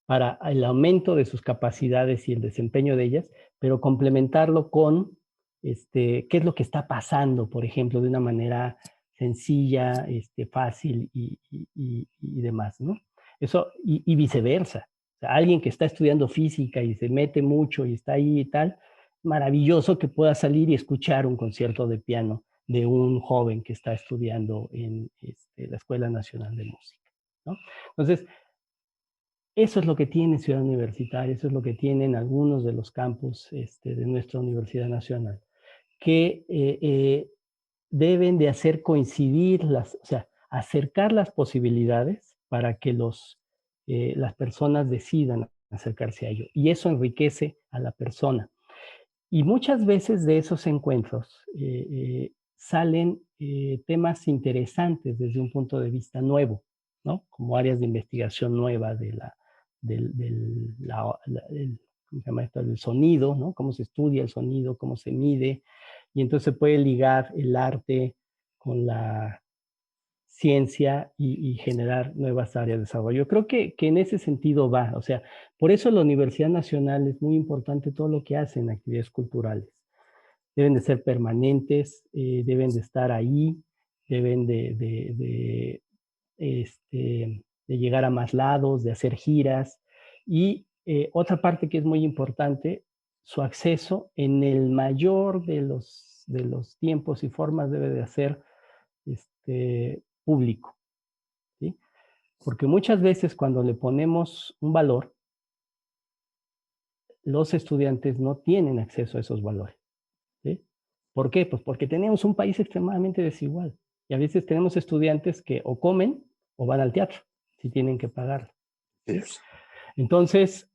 para el aumento de sus capacidades y el desempeño de ellas, pero complementarlo con qué es lo que está pasando, por ejemplo, de una manera sencilla, fácil y demás, ¿no? Eso, y viceversa. O sea, alguien que está estudiando física y se mete mucho y está ahí y tal, maravilloso que pueda salir y escuchar un concierto de piano de un joven que está estudiando en la Escuela Nacional de Música, ¿no? Entonces, eso es lo que tiene Ciudad Universitaria, eso es lo que tienen algunos de los campus de nuestra Universidad Nacional, que deben de hacer coincidir o sea, acercar las posibilidades para que las personas decidan acercarse a ello. Y eso enriquece a la persona. Y muchas veces de esos encuentros salen temas interesantes desde un punto de vista nuevo, ¿no? Como áreas de investigación nueva ¿cómo se llama esto? Del sonido, ¿no? Cómo se estudia el sonido, cómo se mide, y entonces se puede ligar el arte con la ciencia y generar nuevas áreas de desarrollo. Yo creo que en ese sentido va, o sea, por eso la Universidad Nacional es muy importante todo lo que hacen actividades culturales. Deben de ser permanentes, deben de estar ahí, deben de llegar a más lados, de hacer giras. Y otra parte que es muy importante, su acceso en el mayor de los tiempos y formas debe de ser público, ¿sí? Porque muchas veces cuando le ponemos un valor, los estudiantes no tienen acceso a esos valores, ¿sí? ¿Por qué? Pues porque tenemos un país extremadamente desigual y a veces tenemos estudiantes que o comen o van al teatro, si tienen que pagar, ¿sí? Yes. Entonces,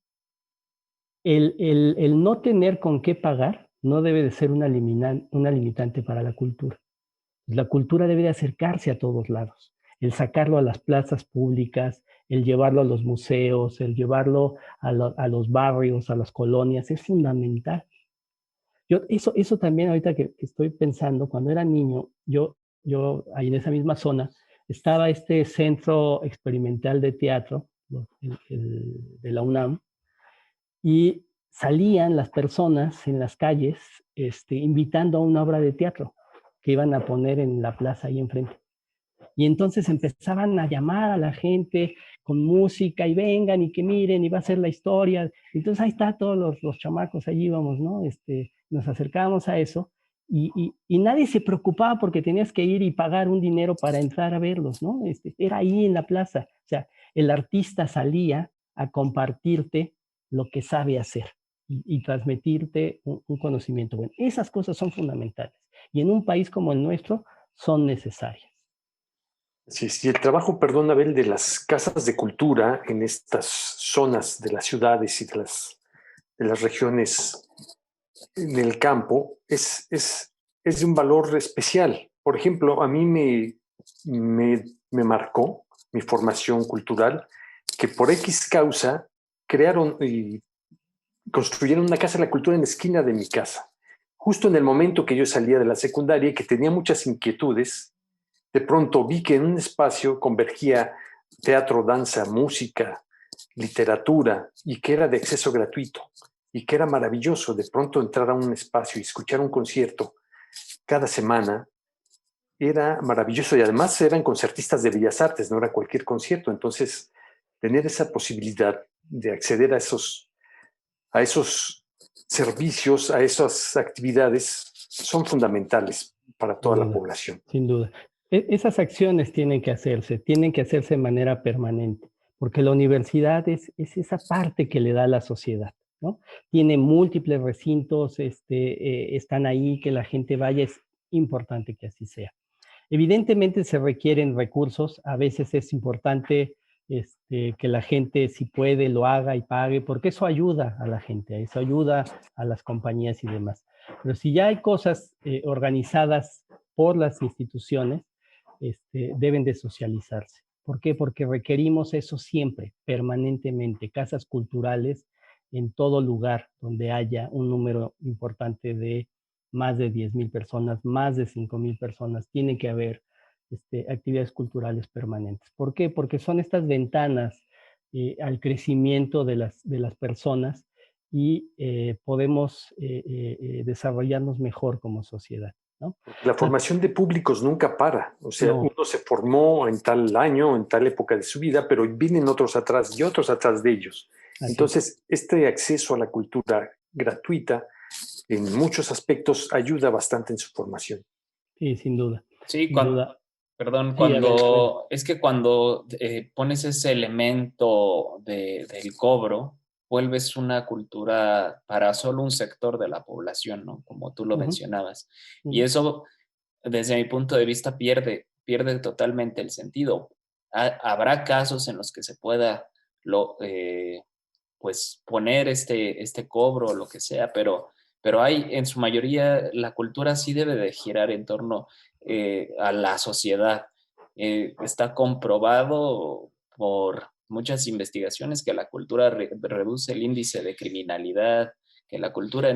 el no tener con qué pagar no debe de ser una limitante para la cultura. La cultura debe de acercarse a todos lados, el sacarlo a las plazas públicas, el llevarlo a los museos, el llevarlo a los barrios, a las colonias, es fundamental. Eso también ahorita que estoy pensando, cuando era niño, yo ahí en esa misma zona, estaba este centro experimental de teatro de la UNAM, y salían las personas en las calles invitando a una obra de teatro que iban a poner en la plaza ahí enfrente. Y entonces empezaban a llamar a la gente con música y vengan y que miren y va a ser la historia. Entonces ahí está todos los chamacos, allí íbamos, ¿no? Nos acercábamos a eso y nadie se preocupaba porque tenías que ir y pagar un dinero para entrar a verlos, ¿no? Era ahí en la plaza. O sea, el artista salía a compartirte lo que sabe hacer y transmitirte un conocimiento bueno. Esas cosas son fundamentales y en un país como el nuestro son necesarias. Sí, sí, el trabajo, perdón, Abel, de las casas de cultura en estas zonas de las ciudades y de las regiones en el campo es de un valor especial. Por ejemplo, a mí me marcó mi formación cultural que por X causa crearon y construyeron una casa de la cultura en la esquina de mi casa. Justo en el momento que yo salía de la secundaria y que tenía muchas inquietudes, de pronto vi que en un espacio convergía teatro, danza, música, literatura y que era de acceso gratuito y que era maravilloso de pronto entrar a un espacio y escuchar un concierto cada semana. Era maravilloso y además eran concertistas de Bellas Artes, no era cualquier concierto. Entonces, tener esa posibilidad de acceder a esos servicios, a esas actividades, son fundamentales para Sin toda la duda, población. sin duda. Esas acciones tienen que hacerse de manera permanente, porque la universidad es esa parte que le da a la sociedad, ¿no? Tiene múltiples recintos, están ahí, que la gente vaya, es importante que así sea. Evidentemente se requieren recursos, a veces es importante que la gente, si puede, lo haga y pague, porque eso ayuda a la gente, eso ayuda a las compañías y demás. Pero si ya hay cosas organizadas por las instituciones, deben de socializarse. ¿Por qué? Porque requerimos eso siempre, permanentemente, casas culturales en todo lugar donde haya un número importante de más de 10,000 personas, más de 5,000 personas, tiene que haber actividades culturales permanentes. ¿Por qué? Porque son estas ventanas al crecimiento de las personas y podemos desarrollarnos mejor como sociedad, ¿no? La formación de públicos nunca para. O sea, No, uno se formó en tal año, en tal época de su vida, pero vienen otros atrás y otros atrás de ellos. así es. Entonces, este acceso a la cultura gratuita en muchos aspectos ayuda bastante en su formación. Sí, sin duda, Sí, sin duda. perdón, Sí, a ver. es que cuando pones ese elemento del cobro, vuelves una cultura para solo un sector de la población, ¿no? Como tú lo Ujú, mencionabas. Y ujú. eso, desde mi punto de vista, pierde totalmente el sentido. Habrá casos en los que se pueda pues poner este cobro o lo que sea, pero hay, en su mayoría, la cultura sí debe de girar en torno a la sociedad. Está comprobado por muchas investigaciones que la cultura reduce el índice de criminalidad, que la cultura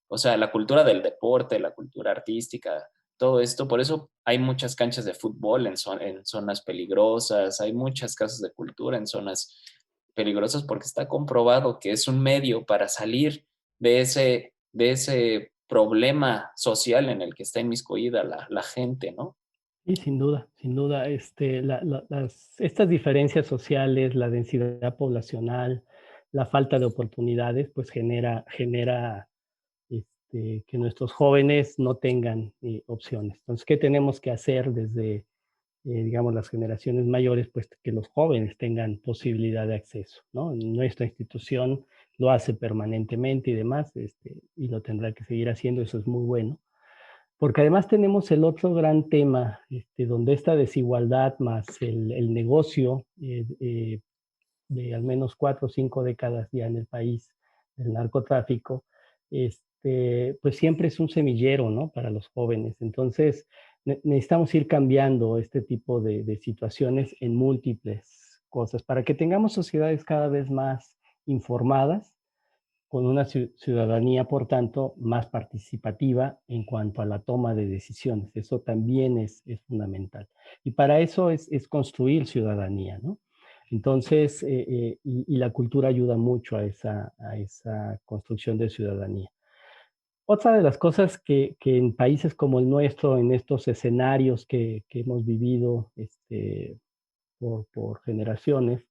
o sea, la cultura del deporte, la cultura artística, todo esto. Por eso hay muchas canchas de fútbol en zonas peligrosas, hay muchas casas de cultura en zonas peligrosas porque está comprobado que es un medio para salir de ese problema social en el que está inmiscuida la gente, ¿no? Y sin duda, estas diferencias sociales, la densidad poblacional, la falta de oportunidades, pues genera que nuestros jóvenes no tengan opciones. Entonces, ¿qué tenemos que hacer desde, digamos, las generaciones mayores? Pues que los jóvenes tengan posibilidad de acceso, ¿no? Nuestra institución lo hace permanentemente y demás, y lo tendrá que seguir haciendo, eso es muy bueno. Porque además tenemos el otro gran tema, donde esta desigualdad más el negocio de al menos 4 o 5 décadas ya en el país, el narcotráfico, pues siempre es un semillero, ¿no? Para los jóvenes. Entonces, necesitamos ir cambiando este tipo de situaciones en múltiples cosas para que tengamos sociedades cada vez más informadas, con una ciudadanía, por tanto, más participativa en cuanto a la toma de decisiones. Eso también es fundamental. Y para eso es construir ciudadanía, ¿no? Entonces, y la cultura ayuda mucho a esa construcción de ciudadanía. Otra de las cosas que en países como el nuestro, en estos escenarios que hemos vivido por generaciones,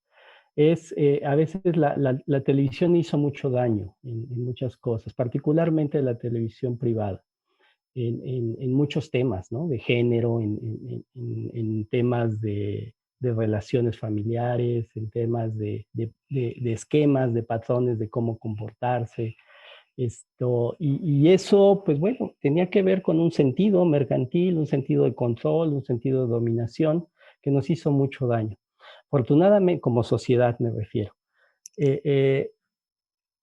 a veces la televisión hizo mucho daño en muchas cosas, particularmente la televisión privada, en muchos temas, ¿no? De género, en temas de relaciones familiares, en temas de esquemas, de patrones de cómo comportarse. Y eso, pues bueno, tenía que ver con un sentido mercantil, un sentido de control, un sentido de dominación que nos hizo mucho daño. Afortunadamente, como sociedad me refiero. Eh, eh,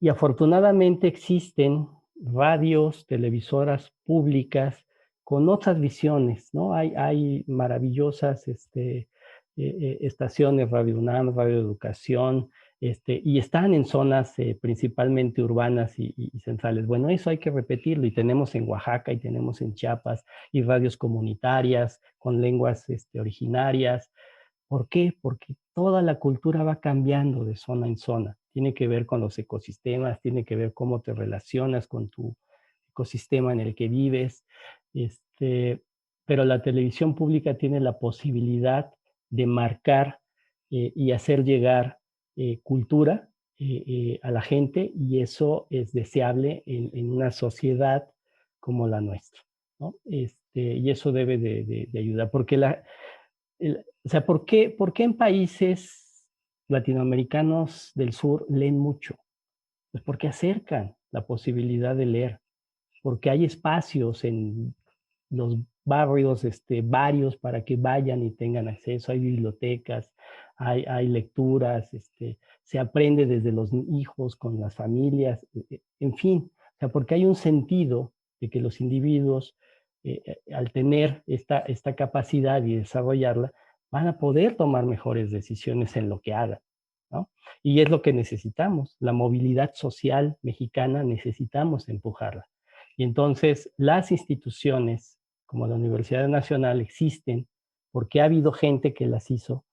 y afortunadamente existen radios, televisoras públicas con otras visiones, ¿no? Hay maravillosas estaciones, Radio UNAM, Radio Educación, y están en zonas principalmente urbanas y centrales. Bueno, eso hay que repetirlo y tenemos en Oaxaca y tenemos en Chiapas y radios comunitarias con lenguas originarias. ¿Por qué? Porque toda la cultura va cambiando de zona en zona. Tiene que ver con los ecosistemas, tiene que ver cómo te relacionas con tu ecosistema en el que vives. Este, pero la televisión pública tiene la posibilidad de marcar y hacer llegar cultura a la gente, y eso es deseable en una sociedad como la nuestra, ¿no? Y eso debe de ayudar, porque o sea, ¿por qué en países latinoamericanos del sur leen mucho? Pues porque acercan la posibilidad de leer, porque hay espacios en los barrios, varios para que vayan y tengan acceso, hay bibliotecas, hay lecturas, se aprende desde los hijos, con las familias, en fin, o sea, porque hay un sentido de que los individuos, al tener esta capacidad y desarrollarla, van a poder tomar mejores decisiones en lo que hagan, ¿no? Y es lo que necesitamos, la movilidad social mexicana necesitamos empujarla. Y entonces las instituciones como la Universidad Nacional existen porque ha habido gente que las hizo,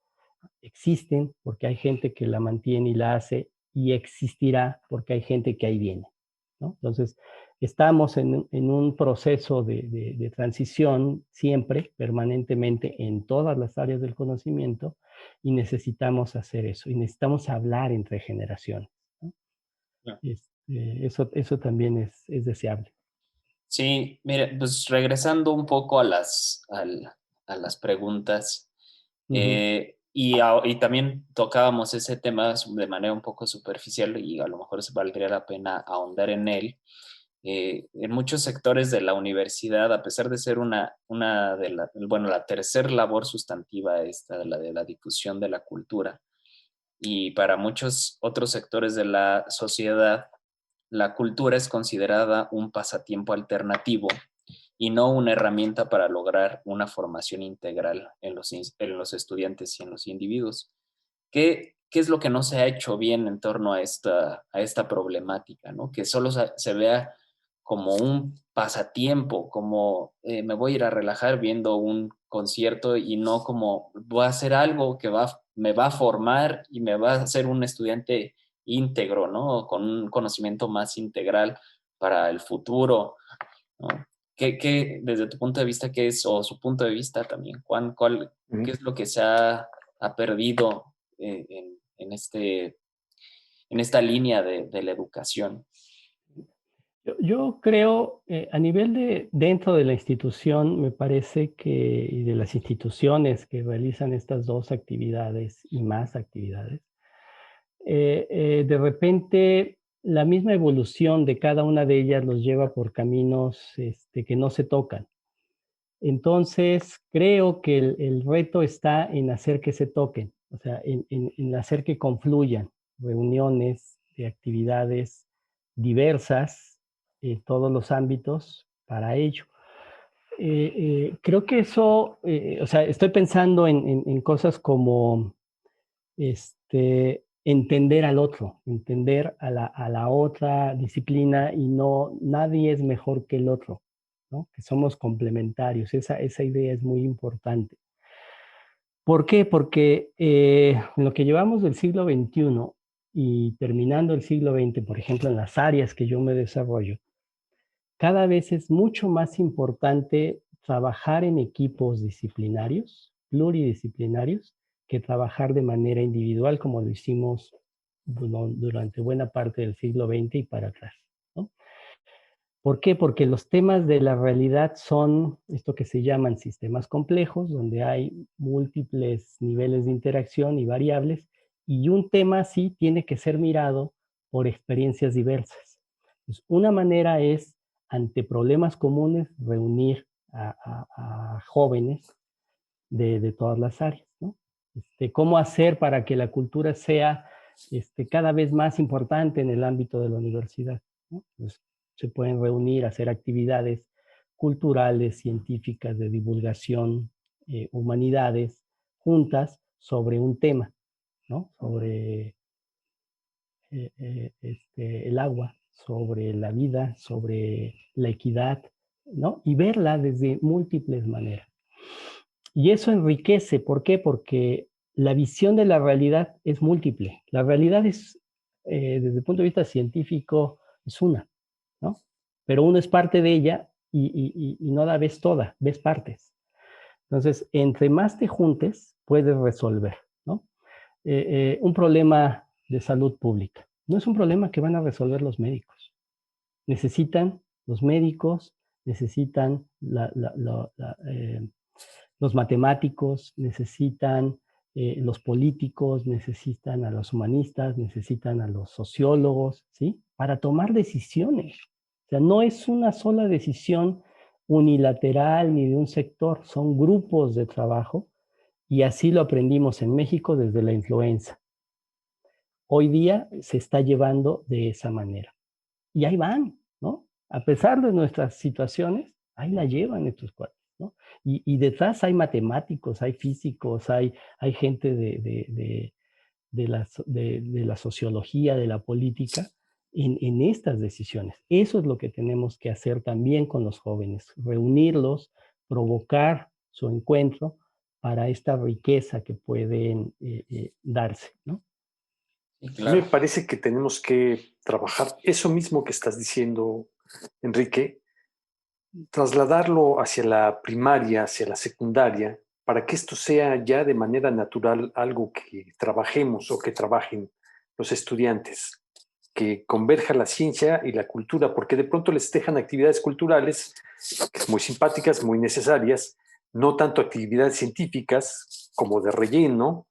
existen porque hay gente que la mantiene y la hace, y existirá porque hay gente que ahí viene, ¿no? Entonces, estamos en un proceso de transición siempre, permanentemente, en todas las áreas del conocimiento, y necesitamos hacer eso, y necesitamos hablar entre generaciones, ¿no? Ya. Eso también es deseable. Sí, mire, pues regresando un poco a las preguntas, Ujú. y también tocábamos ese tema de manera un poco superficial y a lo mejor se valdría la pena ahondar en él. En muchos sectores de la universidad, a pesar de ser una de bueno, la tercer labor sustantiva esta, de la difusión de la cultura, y para muchos otros sectores de la sociedad, la cultura es considerada un pasatiempo alternativo y no una herramienta para lograr una formación integral en los estudiantes y en los individuos. ¿Qué es lo que no se ha hecho bien en torno a esta problemática, ¿no? Que solo se vea como un pasatiempo, como me voy a ir a relajar viendo un concierto y no como voy a hacer algo que me va a formar y me va a hacer un estudiante íntegro, ¿no? Con un conocimiento más integral para el futuro, ¿no? Desde tu punto de vista, qué es, o su punto de vista también, qué es lo que ha perdido en esta línea de la educación? Yo creo, a nivel dentro de la institución, me parece que, y de las instituciones que realizan estas dos actividades y más actividades, de repente la misma evolución de cada una de ellas los lleva por caminos que no se tocan. Entonces, creo que el reto está en hacer que se toquen, o sea, en hacer que confluyan reuniones de actividades diversas en todos los ámbitos para ello. Creo que eso, o sea, estoy pensando en cosas como entender al otro, entender a la otra disciplina y no, nadie es mejor que el otro, ¿no? Que somos complementarios. Esa idea es muy importante. ¿Por qué? Porque en lo que llevamos del siglo XXI y terminando el siglo XX, por ejemplo, en las áreas que yo me desarrollo, cada vez es mucho más importante trabajar en equipos disciplinarios, pluridisciplinarios, que trabajar de manera individual como lo hicimos durante buena parte del siglo XX y para atrás, ¿no? ¿Por qué? Porque los temas de la realidad son esto que se llaman sistemas complejos, donde hay múltiples niveles de interacción y variables, y un tema así tiene que ser mirado por experiencias diversas. Pues una manera es, ante problemas comunes, reunir a jóvenes de todas las áreas, ¿no? ¿Cómo hacer para que la cultura sea cada vez más importante en el ámbito de la universidad, ¿no? Pues, se pueden reunir, hacer actividades culturales, científicas, de divulgación, humanidades, juntas sobre un tema, ¿no? Sobre el agua, sobre la vida, sobre la equidad, ¿no? Y verla desde múltiples maneras. Y eso enriquece, ¿por qué? Porque la visión de la realidad es múltiple. La realidad es, desde el punto de vista científico, es una, ¿no? Pero uno es parte de ella y no la ves toda, ves partes. Entonces, entre más te juntes, puedes resolver, ¿no? Un problema de salud pública no es un problema que van a resolver los médicos. Necesitan los médicos, necesitan los matemáticos, necesitan los políticos, necesitan a los humanistas, necesitan a los sociólogos, ¿sí? Para tomar decisiones. O sea, no es una sola decisión unilateral ni de un sector, son grupos de trabajo y así lo aprendimos en México desde la influenza. Hoy día se está llevando de esa manera. Y ahí van, ¿no? A pesar de nuestras situaciones, ahí la llevan estos cuates, ¿no? Y detrás hay matemáticos, hay físicos, hay gente de la sociología, de la política, en estas decisiones. Eso es lo que tenemos que hacer también con los jóvenes, reunirlos, provocar su encuentro para esta riqueza que pueden darse, ¿no? Sí, A mí me claro. parece que tenemos que trabajar eso mismo que estás diciendo, Enrique, trasladarlo hacia la primaria, hacia la secundaria, para que esto sea ya de manera natural algo que trabajemos o que trabajen los estudiantes, que converja la ciencia y la cultura, porque de pronto les dejan actividades culturales muy simpáticas, muy necesarias, no tanto actividades científicas como de relleno,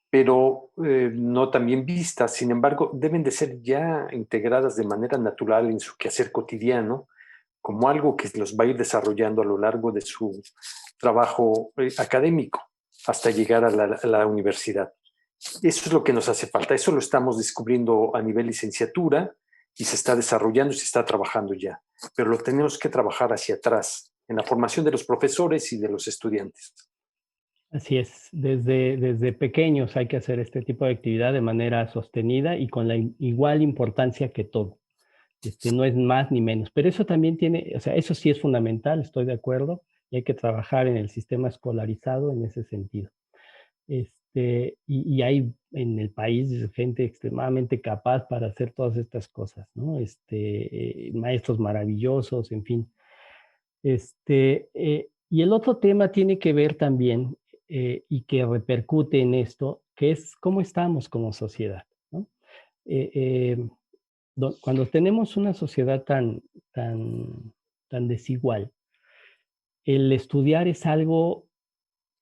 pero no tan bien vistas. Sin embargo, deben de ser ya integradas de manera natural en su quehacer cotidiano, como algo que los va a ir desarrollando a lo largo de su trabajo académico hasta llegar a la universidad. Eso es lo que nos hace falta. Eso lo estamos descubriendo a nivel licenciatura y se está desarrollando y se está trabajando ya. Pero lo tenemos que trabajar hacia atrás, en la formación de los profesores y de los estudiantes. Así es, desde pequeños hay que hacer este tipo de actividad de manera sostenida y con la igual importancia que todo. No es más ni menos, pero eso también tiene, o sea, eso sí es fundamental, estoy de acuerdo, y hay que trabajar en el sistema escolarizado en ese sentido. Y hay en el país gente extremadamente capaz para hacer todas estas cosas, ¿no? Maestros maravillosos, en fin. Y el otro tema tiene que ver también, y que repercute en esto, que es cómo estamos como sociedad, ¿no? Eh, eh, Cuando tenemos una sociedad tan desigual, el estudiar es algo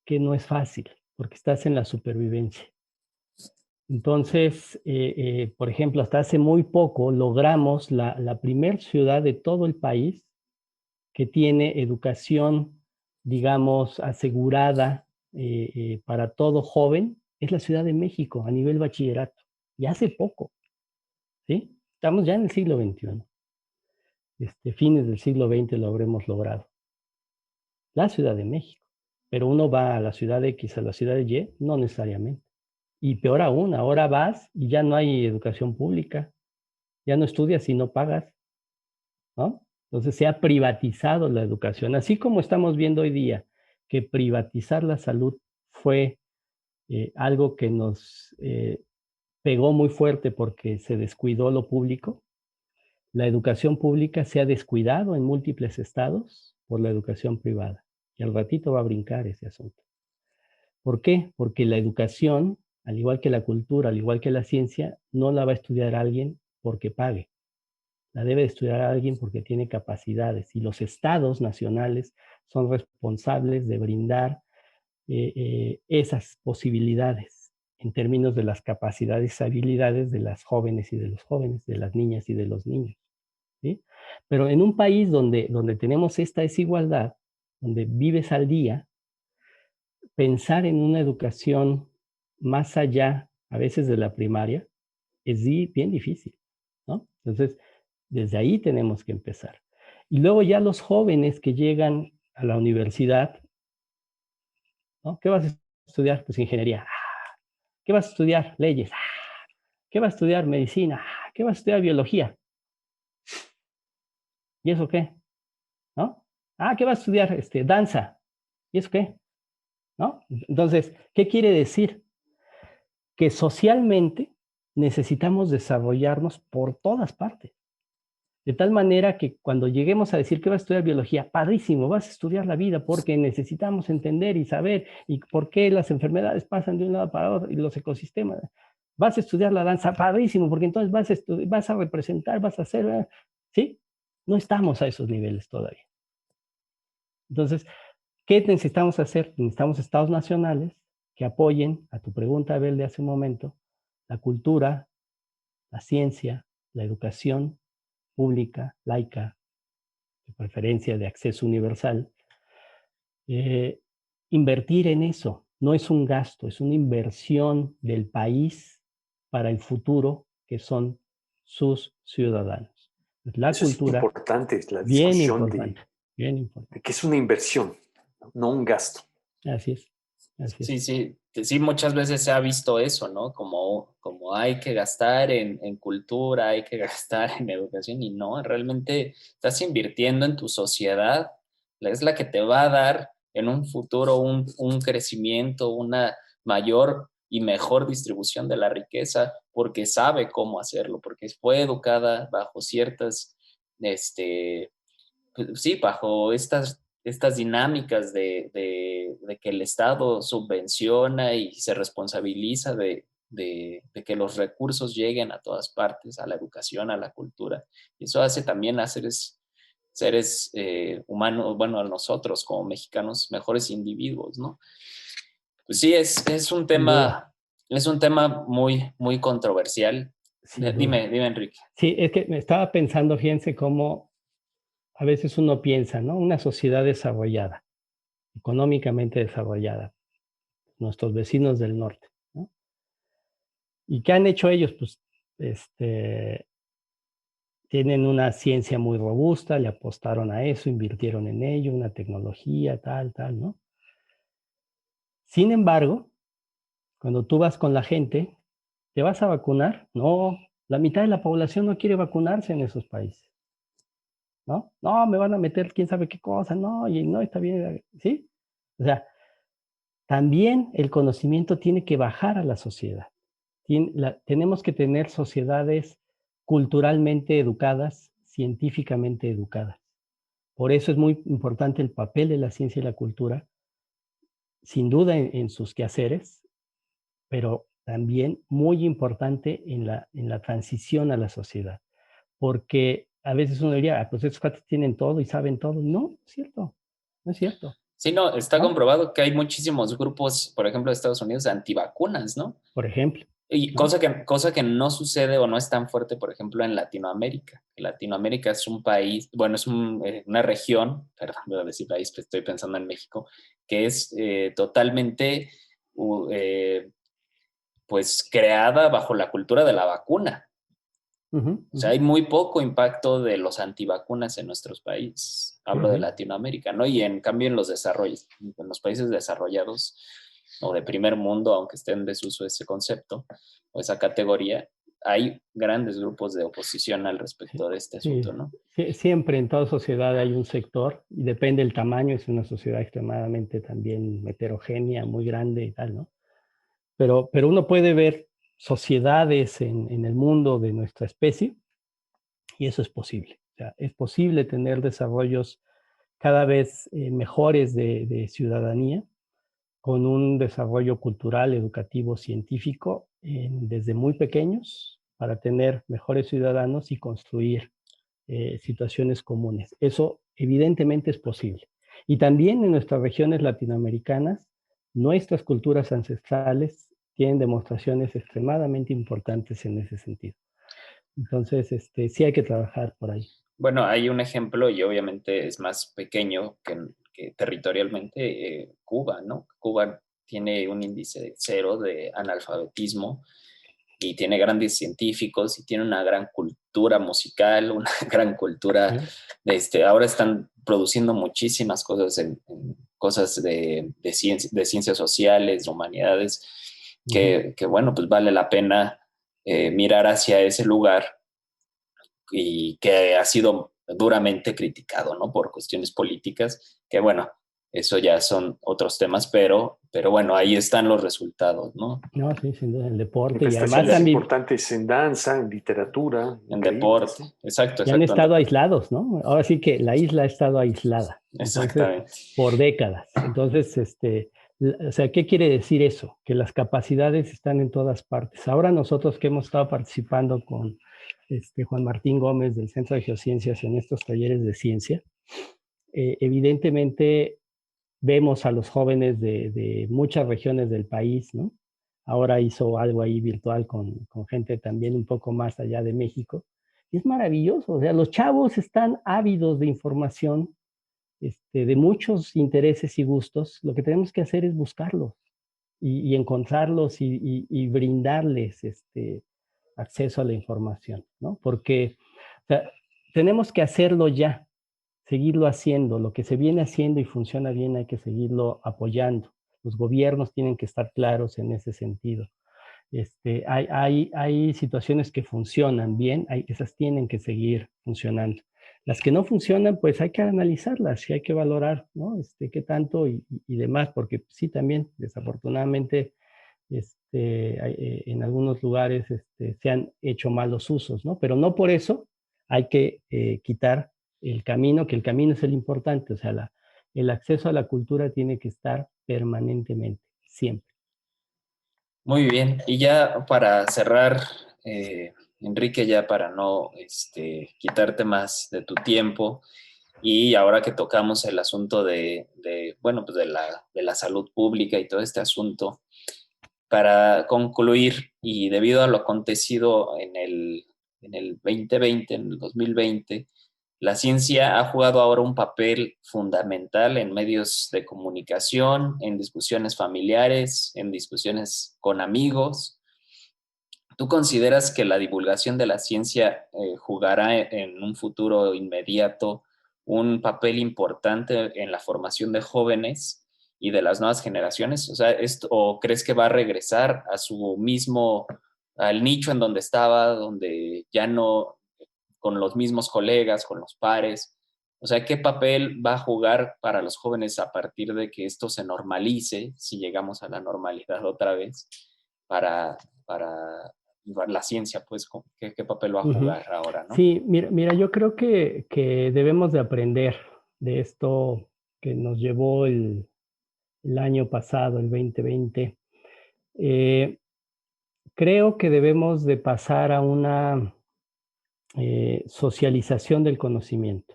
que no es fácil, porque estás en la supervivencia. Entonces, por ejemplo, hasta hace muy poco logramos la primer ciudad de todo el país que tiene educación, digamos, asegurada para todo joven, es la Ciudad de México a nivel bachillerato. Y hace poco, ¿sí? Estamos ya en el siglo XXI. Fines del siglo XX lo habremos logrado. La Ciudad de México. Pero uno va a la ciudad X, a la ciudad Y, no necesariamente. Y peor aún, ahora vas y ya no hay educación pública, ya no estudias y no pagas, ¿no? Entonces se ha privatizado la educación, así como estamos viendo hoy día que privatizar la salud fue algo que nos pegó muy fuerte porque se descuidó lo público. La educación pública se ha descuidado en múltiples estados por la educación privada. Y al ratito va a brincar ese asunto. ¿Por qué? Porque la educación, al igual que la cultura, al igual que la ciencia, no la va a estudiar alguien porque pague. La debe estudiar alguien porque tiene capacidades. Y los estados nacionales son responsables de brindar esas posibilidades en términos de las capacidades y habilidades de las jóvenes y de los jóvenes, de las niñas y de los niños, ¿sí? Pero en un país donde tenemos esta desigualdad, donde vives al día, pensar en una educación más allá, a veces de la primaria, es bien difícil, ¿no? Entonces, desde ahí tenemos que empezar. Y luego ya los jóvenes que llegan a la universidad, ¿no? ¿Qué vas a estudiar? Pues ingeniería. ¿Qué vas a estudiar? Leyes. ¿Qué vas a estudiar? Medicina. ¿Qué vas a estudiar? Biología. ¿Y eso qué? ¿No? ¿Qué vas a estudiar? Danza. ¿Y eso qué? ¿No? Entonces, ¿qué quiere decir? Que socialmente necesitamos desarrollarnos por todas partes. De tal manera que cuando lleguemos a decir que vas a estudiar biología, padrísimo, vas a estudiar la vida porque necesitamos entender y saber y por qué las enfermedades pasan de un lado para otro y los ecosistemas. Vas a estudiar la danza, padrísimo, porque entonces vas a representar, vas a hacer, ¿sí? No estamos a esos niveles todavía. Entonces, ¿qué necesitamos hacer? Necesitamos estados nacionales que apoyen, a tu pregunta, Abel, de hace un momento, la cultura, la ciencia, la educación pública, laica, de preferencia de acceso universal, invertir en eso. No es un gasto, es una inversión del país para el futuro, que son sus ciudadanos. La Eso es cultura, importante, la bien discusión importante, bien importante. de que es una inversión, no un gasto. Así es, así Sí, es. sí, muchas veces se ha visto eso, ¿no? Como hay que gastar en cultura, hay que gastar en educación y no, realmente estás invirtiendo en tu sociedad, es la que te va a dar en un futuro un crecimiento, una mayor y mejor distribución de la riqueza, porque sabe cómo hacerlo, porque fue educada bajo ciertas, pues, sí, bajo estas dinámicas de que el Estado subvenciona y se responsabiliza de que los recursos lleguen a todas partes, a la educación, a la cultura. Y eso hace también a seres humanos, bueno, a nosotros como mexicanos, mejores individuos, ¿no? Pues sí, Sin duda, es un tema muy, muy controversial. sin duda. Dime, Enrique. Sí, es que me estaba pensando, fíjense cómo a veces uno piensa, ¿no? Una sociedad desarrollada, económicamente desarrollada, nuestros vecinos del norte, ¿no? ¿Y qué han hecho ellos? Pues, tienen una ciencia muy robusta, le apostaron a eso, invirtieron en ello, una tecnología, tal, ¿no? Sin embargo, cuando tú vas con la gente, ¿te vas a vacunar? No, La mitad de la población no quiere vacunarse en esos países, ¿no? No, me van a meter quién sabe qué cosa, no, y no está bien, ¿sí? O sea, también el conocimiento tiene que bajar a la sociedad. Tenemos que tener sociedades culturalmente educadas, científicamente educadas. Por eso es muy importante el papel de la ciencia y la cultura, sin duda en sus quehaceres, pero también muy importante en la transición a la sociedad. Porque a veces uno diría, "Ah, pues estos cuates tienen todo y saben todo". No, es cierto, no es cierto, Sí, no, está ¿no? comprobado que hay muchísimos grupos, por ejemplo, de Estados Unidos, antivacunas, ¿no? Por ejemplo, Y ¿no? cosa que no sucede o no es tan fuerte, por ejemplo, en Latinoamérica. Latinoamérica es un país, bueno, es una región, perdón, voy a decir país, estoy pensando en México, que es totalmente, eh, pues, creada bajo la cultura de la vacuna. Ujú, O sea, ujú, hay muy poco impacto de los antivacunas en nuestros países. Hablo de ujú. Latinoamérica, ¿no? Y en cambio en los países desarrollados o de primer mundo, aunque esté en desuso ese concepto o esa categoría, hay grandes grupos de oposición al Sí, respecto de este sí, asunto, ¿no? siempre en toda sociedad hay un sector, y depende del tamaño, es una sociedad extremadamente también heterogénea, muy grande y tal, ¿no? Pero uno puede ver sociedades en el mundo de nuestra especie, y eso es posible. O sea, es posible tener desarrollos cada vez mejores de ciudadanía, con un desarrollo cultural, educativo, científico, desde muy pequeños, para tener mejores ciudadanos y construir situaciones comunes. Eso evidentemente es posible. Y también en nuestras regiones latinoamericanas, nuestras culturas ancestrales tienen demostraciones extremadamente importantes en ese sentido. Entonces, sí hay que trabajar por ahí. Bueno, hay un ejemplo y obviamente es más pequeño que territorialmente, Cuba, ¿no? Cuba tiene un índice de 0 de analfabetismo y tiene grandes científicos y tiene una gran cultura musical, una gran cultura, ¿Eh? ahora están produciendo muchísimas cosas en cosas de ciencias sociales, de humanidades, Ujú. que bueno, pues vale la pena mirar hacia ese lugar y que ha sido duramente criticado, ¿no? Por cuestiones políticas, que bueno, eso ya son otros temas, pero bueno, ahí están los resultados, ¿no? No, sí, sin duda, el En deporte. Y además prestaciones importantes en danza, en literatura, En increíbles, deporte, ¿no? exacto, y han exacto, en estado deporte, aislados, ¿no? Ahora sí que la isla ha estado aislada. Entonces, exactamente. por décadas. Entonces, o sea, ¿qué quiere decir eso? Que las capacidades están en todas partes. Ahora nosotros que hemos estado participando con Juan Martín Gómez del Centro de Geociencias en estos talleres de ciencia, evidentemente vemos a los jóvenes de muchas regiones del país, ¿no? Ahora hizo algo ahí virtual con gente también un poco más allá de México. Y es maravilloso, o sea, los chavos están ávidos de información, de muchos intereses y gustos. Lo que tenemos que hacer es buscarlos y encontrarlos y brindarles acceso a la información, ¿no? Porque o sea, tenemos que hacerlo ya, seguirlo haciendo. Lo que se viene haciendo y funciona bien hay que seguirlo apoyando. Los gobiernos tienen que estar claros en ese sentido. Hay situaciones que funcionan bien, esas tienen que seguir funcionando. Las que no funcionan, pues hay que analizarlas y hay que valorar, ¿no? Qué tanto y demás, porque sí, también, desafortunadamente, en algunos lugares se han hecho malos usos, ¿no? Pero no por eso hay que quitar el camino, que el camino es el importante, o sea, el acceso a la cultura tiene que estar permanentemente, siempre. Muy bien, y ya para cerrar, Enrique, ya para no quitarte más de tu tiempo, y ahora que tocamos el asunto bueno, pues de la salud pública y todo este asunto, para concluir, y debido a lo acontecido en el 2020, en el 2020, la ciencia ha jugado ahora un papel fundamental en medios de comunicación, en discusiones familiares, en discusiones con amigos. ¿Tú consideras que la divulgación de la ciencia jugará en un futuro inmediato un papel importante en la formación de jóvenes y de las nuevas generaciones? O sea, ¿o crees que va a regresar a su mismo al nicho en donde estaba, donde ya no, con los mismos colegas, con los pares. O sea, ¿qué papel va a jugar para los jóvenes a partir de que esto se normalice, si llegamos a la normalidad otra vez, para la ciencia, pues, ¿qué papel va a Ujú. jugar ahora, no? Sí, mira, yo creo que debemos de aprender de esto que nos llevó el año pasado, el 2020. Eh, Creo que debemos de pasar a una socialización del conocimiento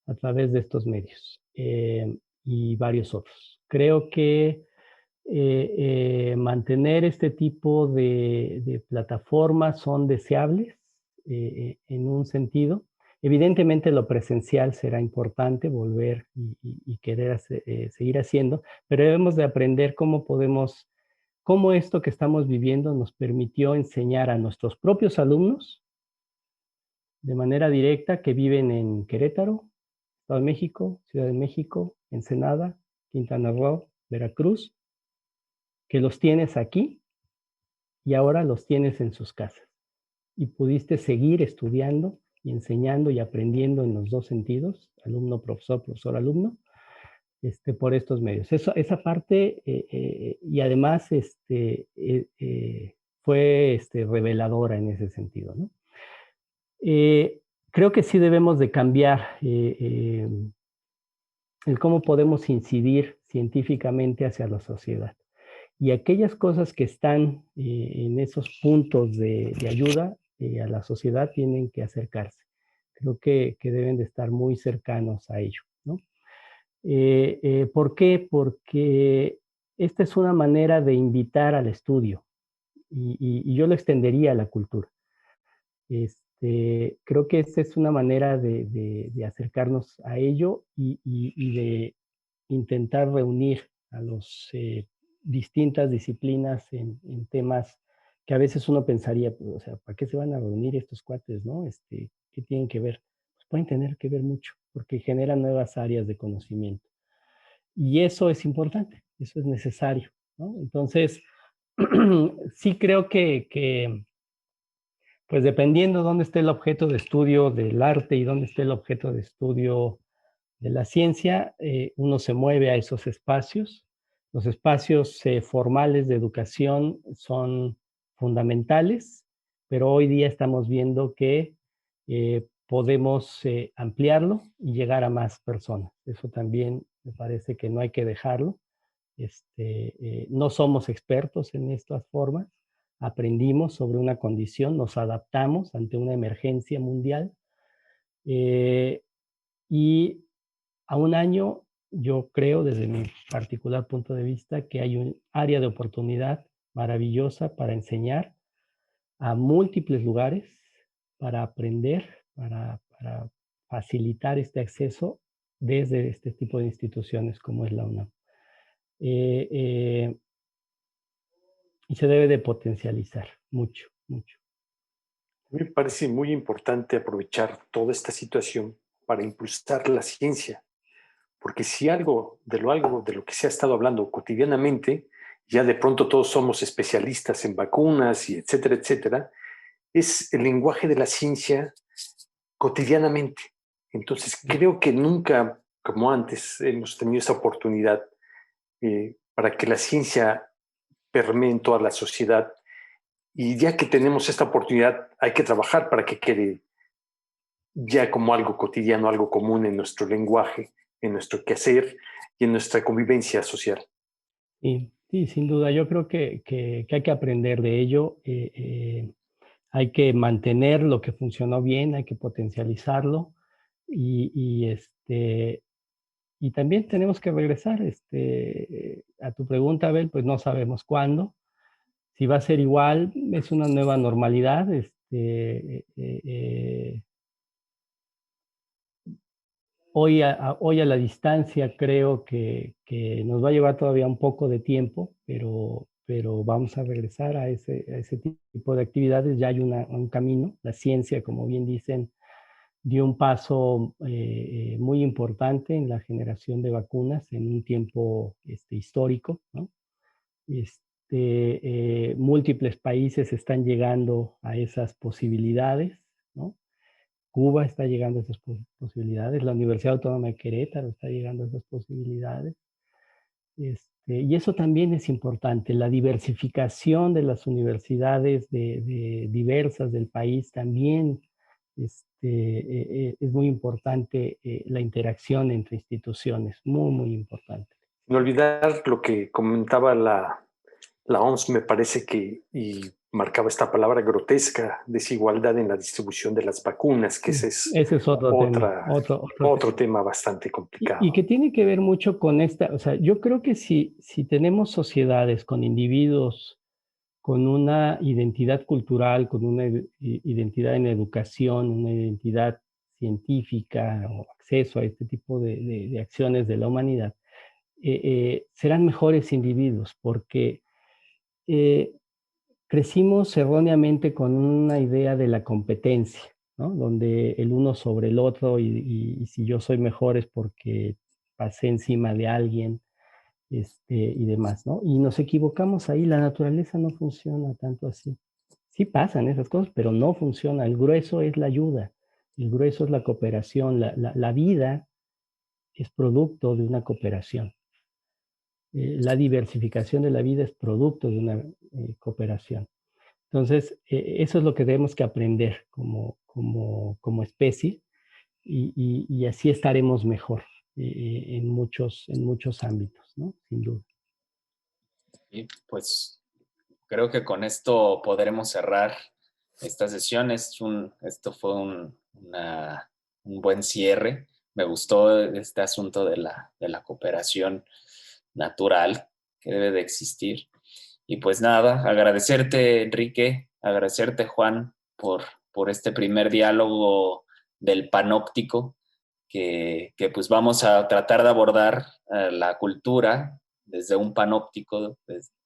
a través de estos medios y varios otros. Creo que mantener este tipo de plataformas son deseables en un sentido. Evidentemente lo presencial será importante, volver y querer seguir haciendo, pero debemos de aprender cómo esto que estamos viviendo nos permitió enseñar a nuestros propios alumnos de manera directa que viven en Querétaro, Estado de México, Ciudad de México, Ensenada, Quintana Roo, Veracruz, que los tienes aquí y ahora los tienes en sus casas. Y pudiste seguir estudiando y enseñando y aprendiendo en los dos sentidos, alumno, profesor, profesor, alumno, por estos medios. Esa parte, y además fue reveladora en ese sentido, ¿no? Creo que sí debemos de cambiar el cómo podemos incidir científicamente hacia la sociedad. Y aquellas cosas que están en esos puntos de ayuda a la sociedad tienen que acercarse. Creo que deben de estar muy cercanos a ello, ¿no? ¿Por qué? Porque esta es una manera de invitar al estudio y yo lo extendería a la cultura. Creo que esta es una manera de acercarnos a ello y de intentar reunir a los distintas disciplinas en temas que a veces uno pensaría, pues, o sea, ¿para qué se van a reunir estos cuates, no? ¿Qué tienen que ver? Pues pueden tener que ver mucho, porque generan nuevas áreas de conocimiento. Y eso es importante, eso es necesario, ¿no? Entonces, sí creo que pues dependiendo dónde esté el objeto de estudio del arte y dónde esté el objeto de estudio de la ciencia, uno se mueve a esos espacios. Los espacios formales de educación son fundamentales, pero hoy día estamos viendo que podemos ampliarlo y llegar a más personas. Eso también me parece que no hay que dejarlo. No somos expertos en estas formas, aprendimos sobre una condición, nos adaptamos ante una emergencia mundial eh, y a un año yo creo desde mi particular punto de vista que hay un área de oportunidad maravillosa para enseñar a múltiples lugares, para aprender, para facilitar este acceso desde este tipo de instituciones como es la UNAM. Eh, eh, y se debe de potencializar mucho, mucho. Me parece muy importante aprovechar toda esta situación para impulsar la ciencia, porque si algo de lo que se ha estado hablando cotidianamente, ya de pronto todos somos especialistas en vacunas y etcétera, etcétera, es el lenguaje de la ciencia cotidianamente. Entonces, creo que nunca, como antes, hemos tenido esa oportunidad para que la ciencia permee en toda la sociedad. Y ya que tenemos esta oportunidad, hay que trabajar para que quede ya como algo cotidiano, algo común en nuestro lenguaje, en nuestro quehacer y en nuestra convivencia social. Y sí, sin duda, yo creo que hay que aprender de ello. Hay que mantener lo que funcionó bien, hay que potencializarlo y, y, este, y también tenemos que regresar a tu pregunta, Abel, pues no sabemos cuándo. Si va a ser igual, es una nueva normalidad. Hoy a la distancia creo que nos va a llevar todavía un poco de tiempo, pero vamos a regresar a ese tipo de actividades. Ya hay un camino. La ciencia, como bien dicen, dio un paso muy importante en la generación de vacunas en un tiempo histórico, ¿no? múltiples países están llegando a esas posibilidades, ¿no? Cuba está llegando a esas posibilidades, la Universidad Autónoma de Querétaro está llegando a esas posibilidades. Y eso también es importante, la diversificación de las universidades diversas del país también es muy importante, la interacción entre instituciones, muy, muy importante. No olvidar lo que comentaba la OMS, me parece que, y marcaba esta palabra grotesca, desigualdad en la distribución de las vacunas, que ese es otro tema bastante complicado. Y que tiene que ver mucho con o sea, yo creo que si tenemos sociedades con individuos con una identidad cultural, con una identidad en educación, una identidad científica o acceso a este tipo de acciones de la humanidad, serán mejores individuos porque crecimos erróneamente con una idea de la competencia, ¿no? Donde el uno sobre el otro y si yo soy mejor es porque pasé encima de alguien y demás, ¿no? Y nos equivocamos ahí, la naturaleza no funciona tanto así. Sí pasan esas cosas, pero no funciona. El grueso es la ayuda, el grueso es la cooperación, la vida es producto de una cooperación. La diversificación de la vida es producto de una cooperación. Entonces, eso es lo que tenemos que aprender como especie y así estaremos mejor en muchos ámbitos, ¿no? Sin duda. Y pues creo que con esto podremos cerrar esta sesión. Esto fue un buen cierre. Me gustó este asunto de la cooperación natural que debe de existir. Y pues nada, agradecerte, Enrique, agradecerte, Juan, por este primer diálogo del panóptico, que pues vamos a tratar de abordar la cultura desde un panóptico,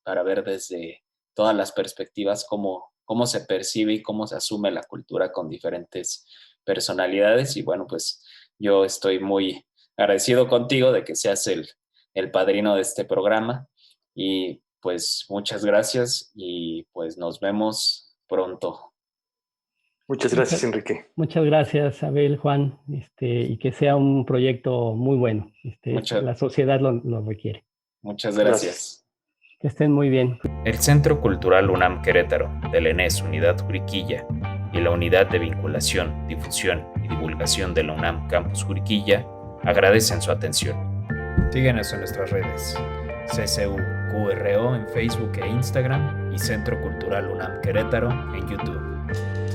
para ver desde todas las perspectivas cómo se percibe y cómo se asume la cultura con diferentes personalidades. Y bueno, pues yo estoy muy agradecido contigo de que seas el padrino de este programa. Y pues muchas gracias y pues nos vemos pronto. Muchas gracias, Enrique. Muchas gracias, Abel, Juan, y que sea un proyecto muy bueno. La sociedad lo requiere. Muchas gracias. Que estén muy bien. El Centro Cultural UNAM Querétaro, del ENES Unidad Juriquilla, y la Unidad de Vinculación, Difusión y Divulgación de la UNAM Campus Juriquilla agradecen su atención. Síguenos en nuestras redes: CCU-QRO en Facebook e Instagram y Centro Cultural UNAM Querétaro en YouTube.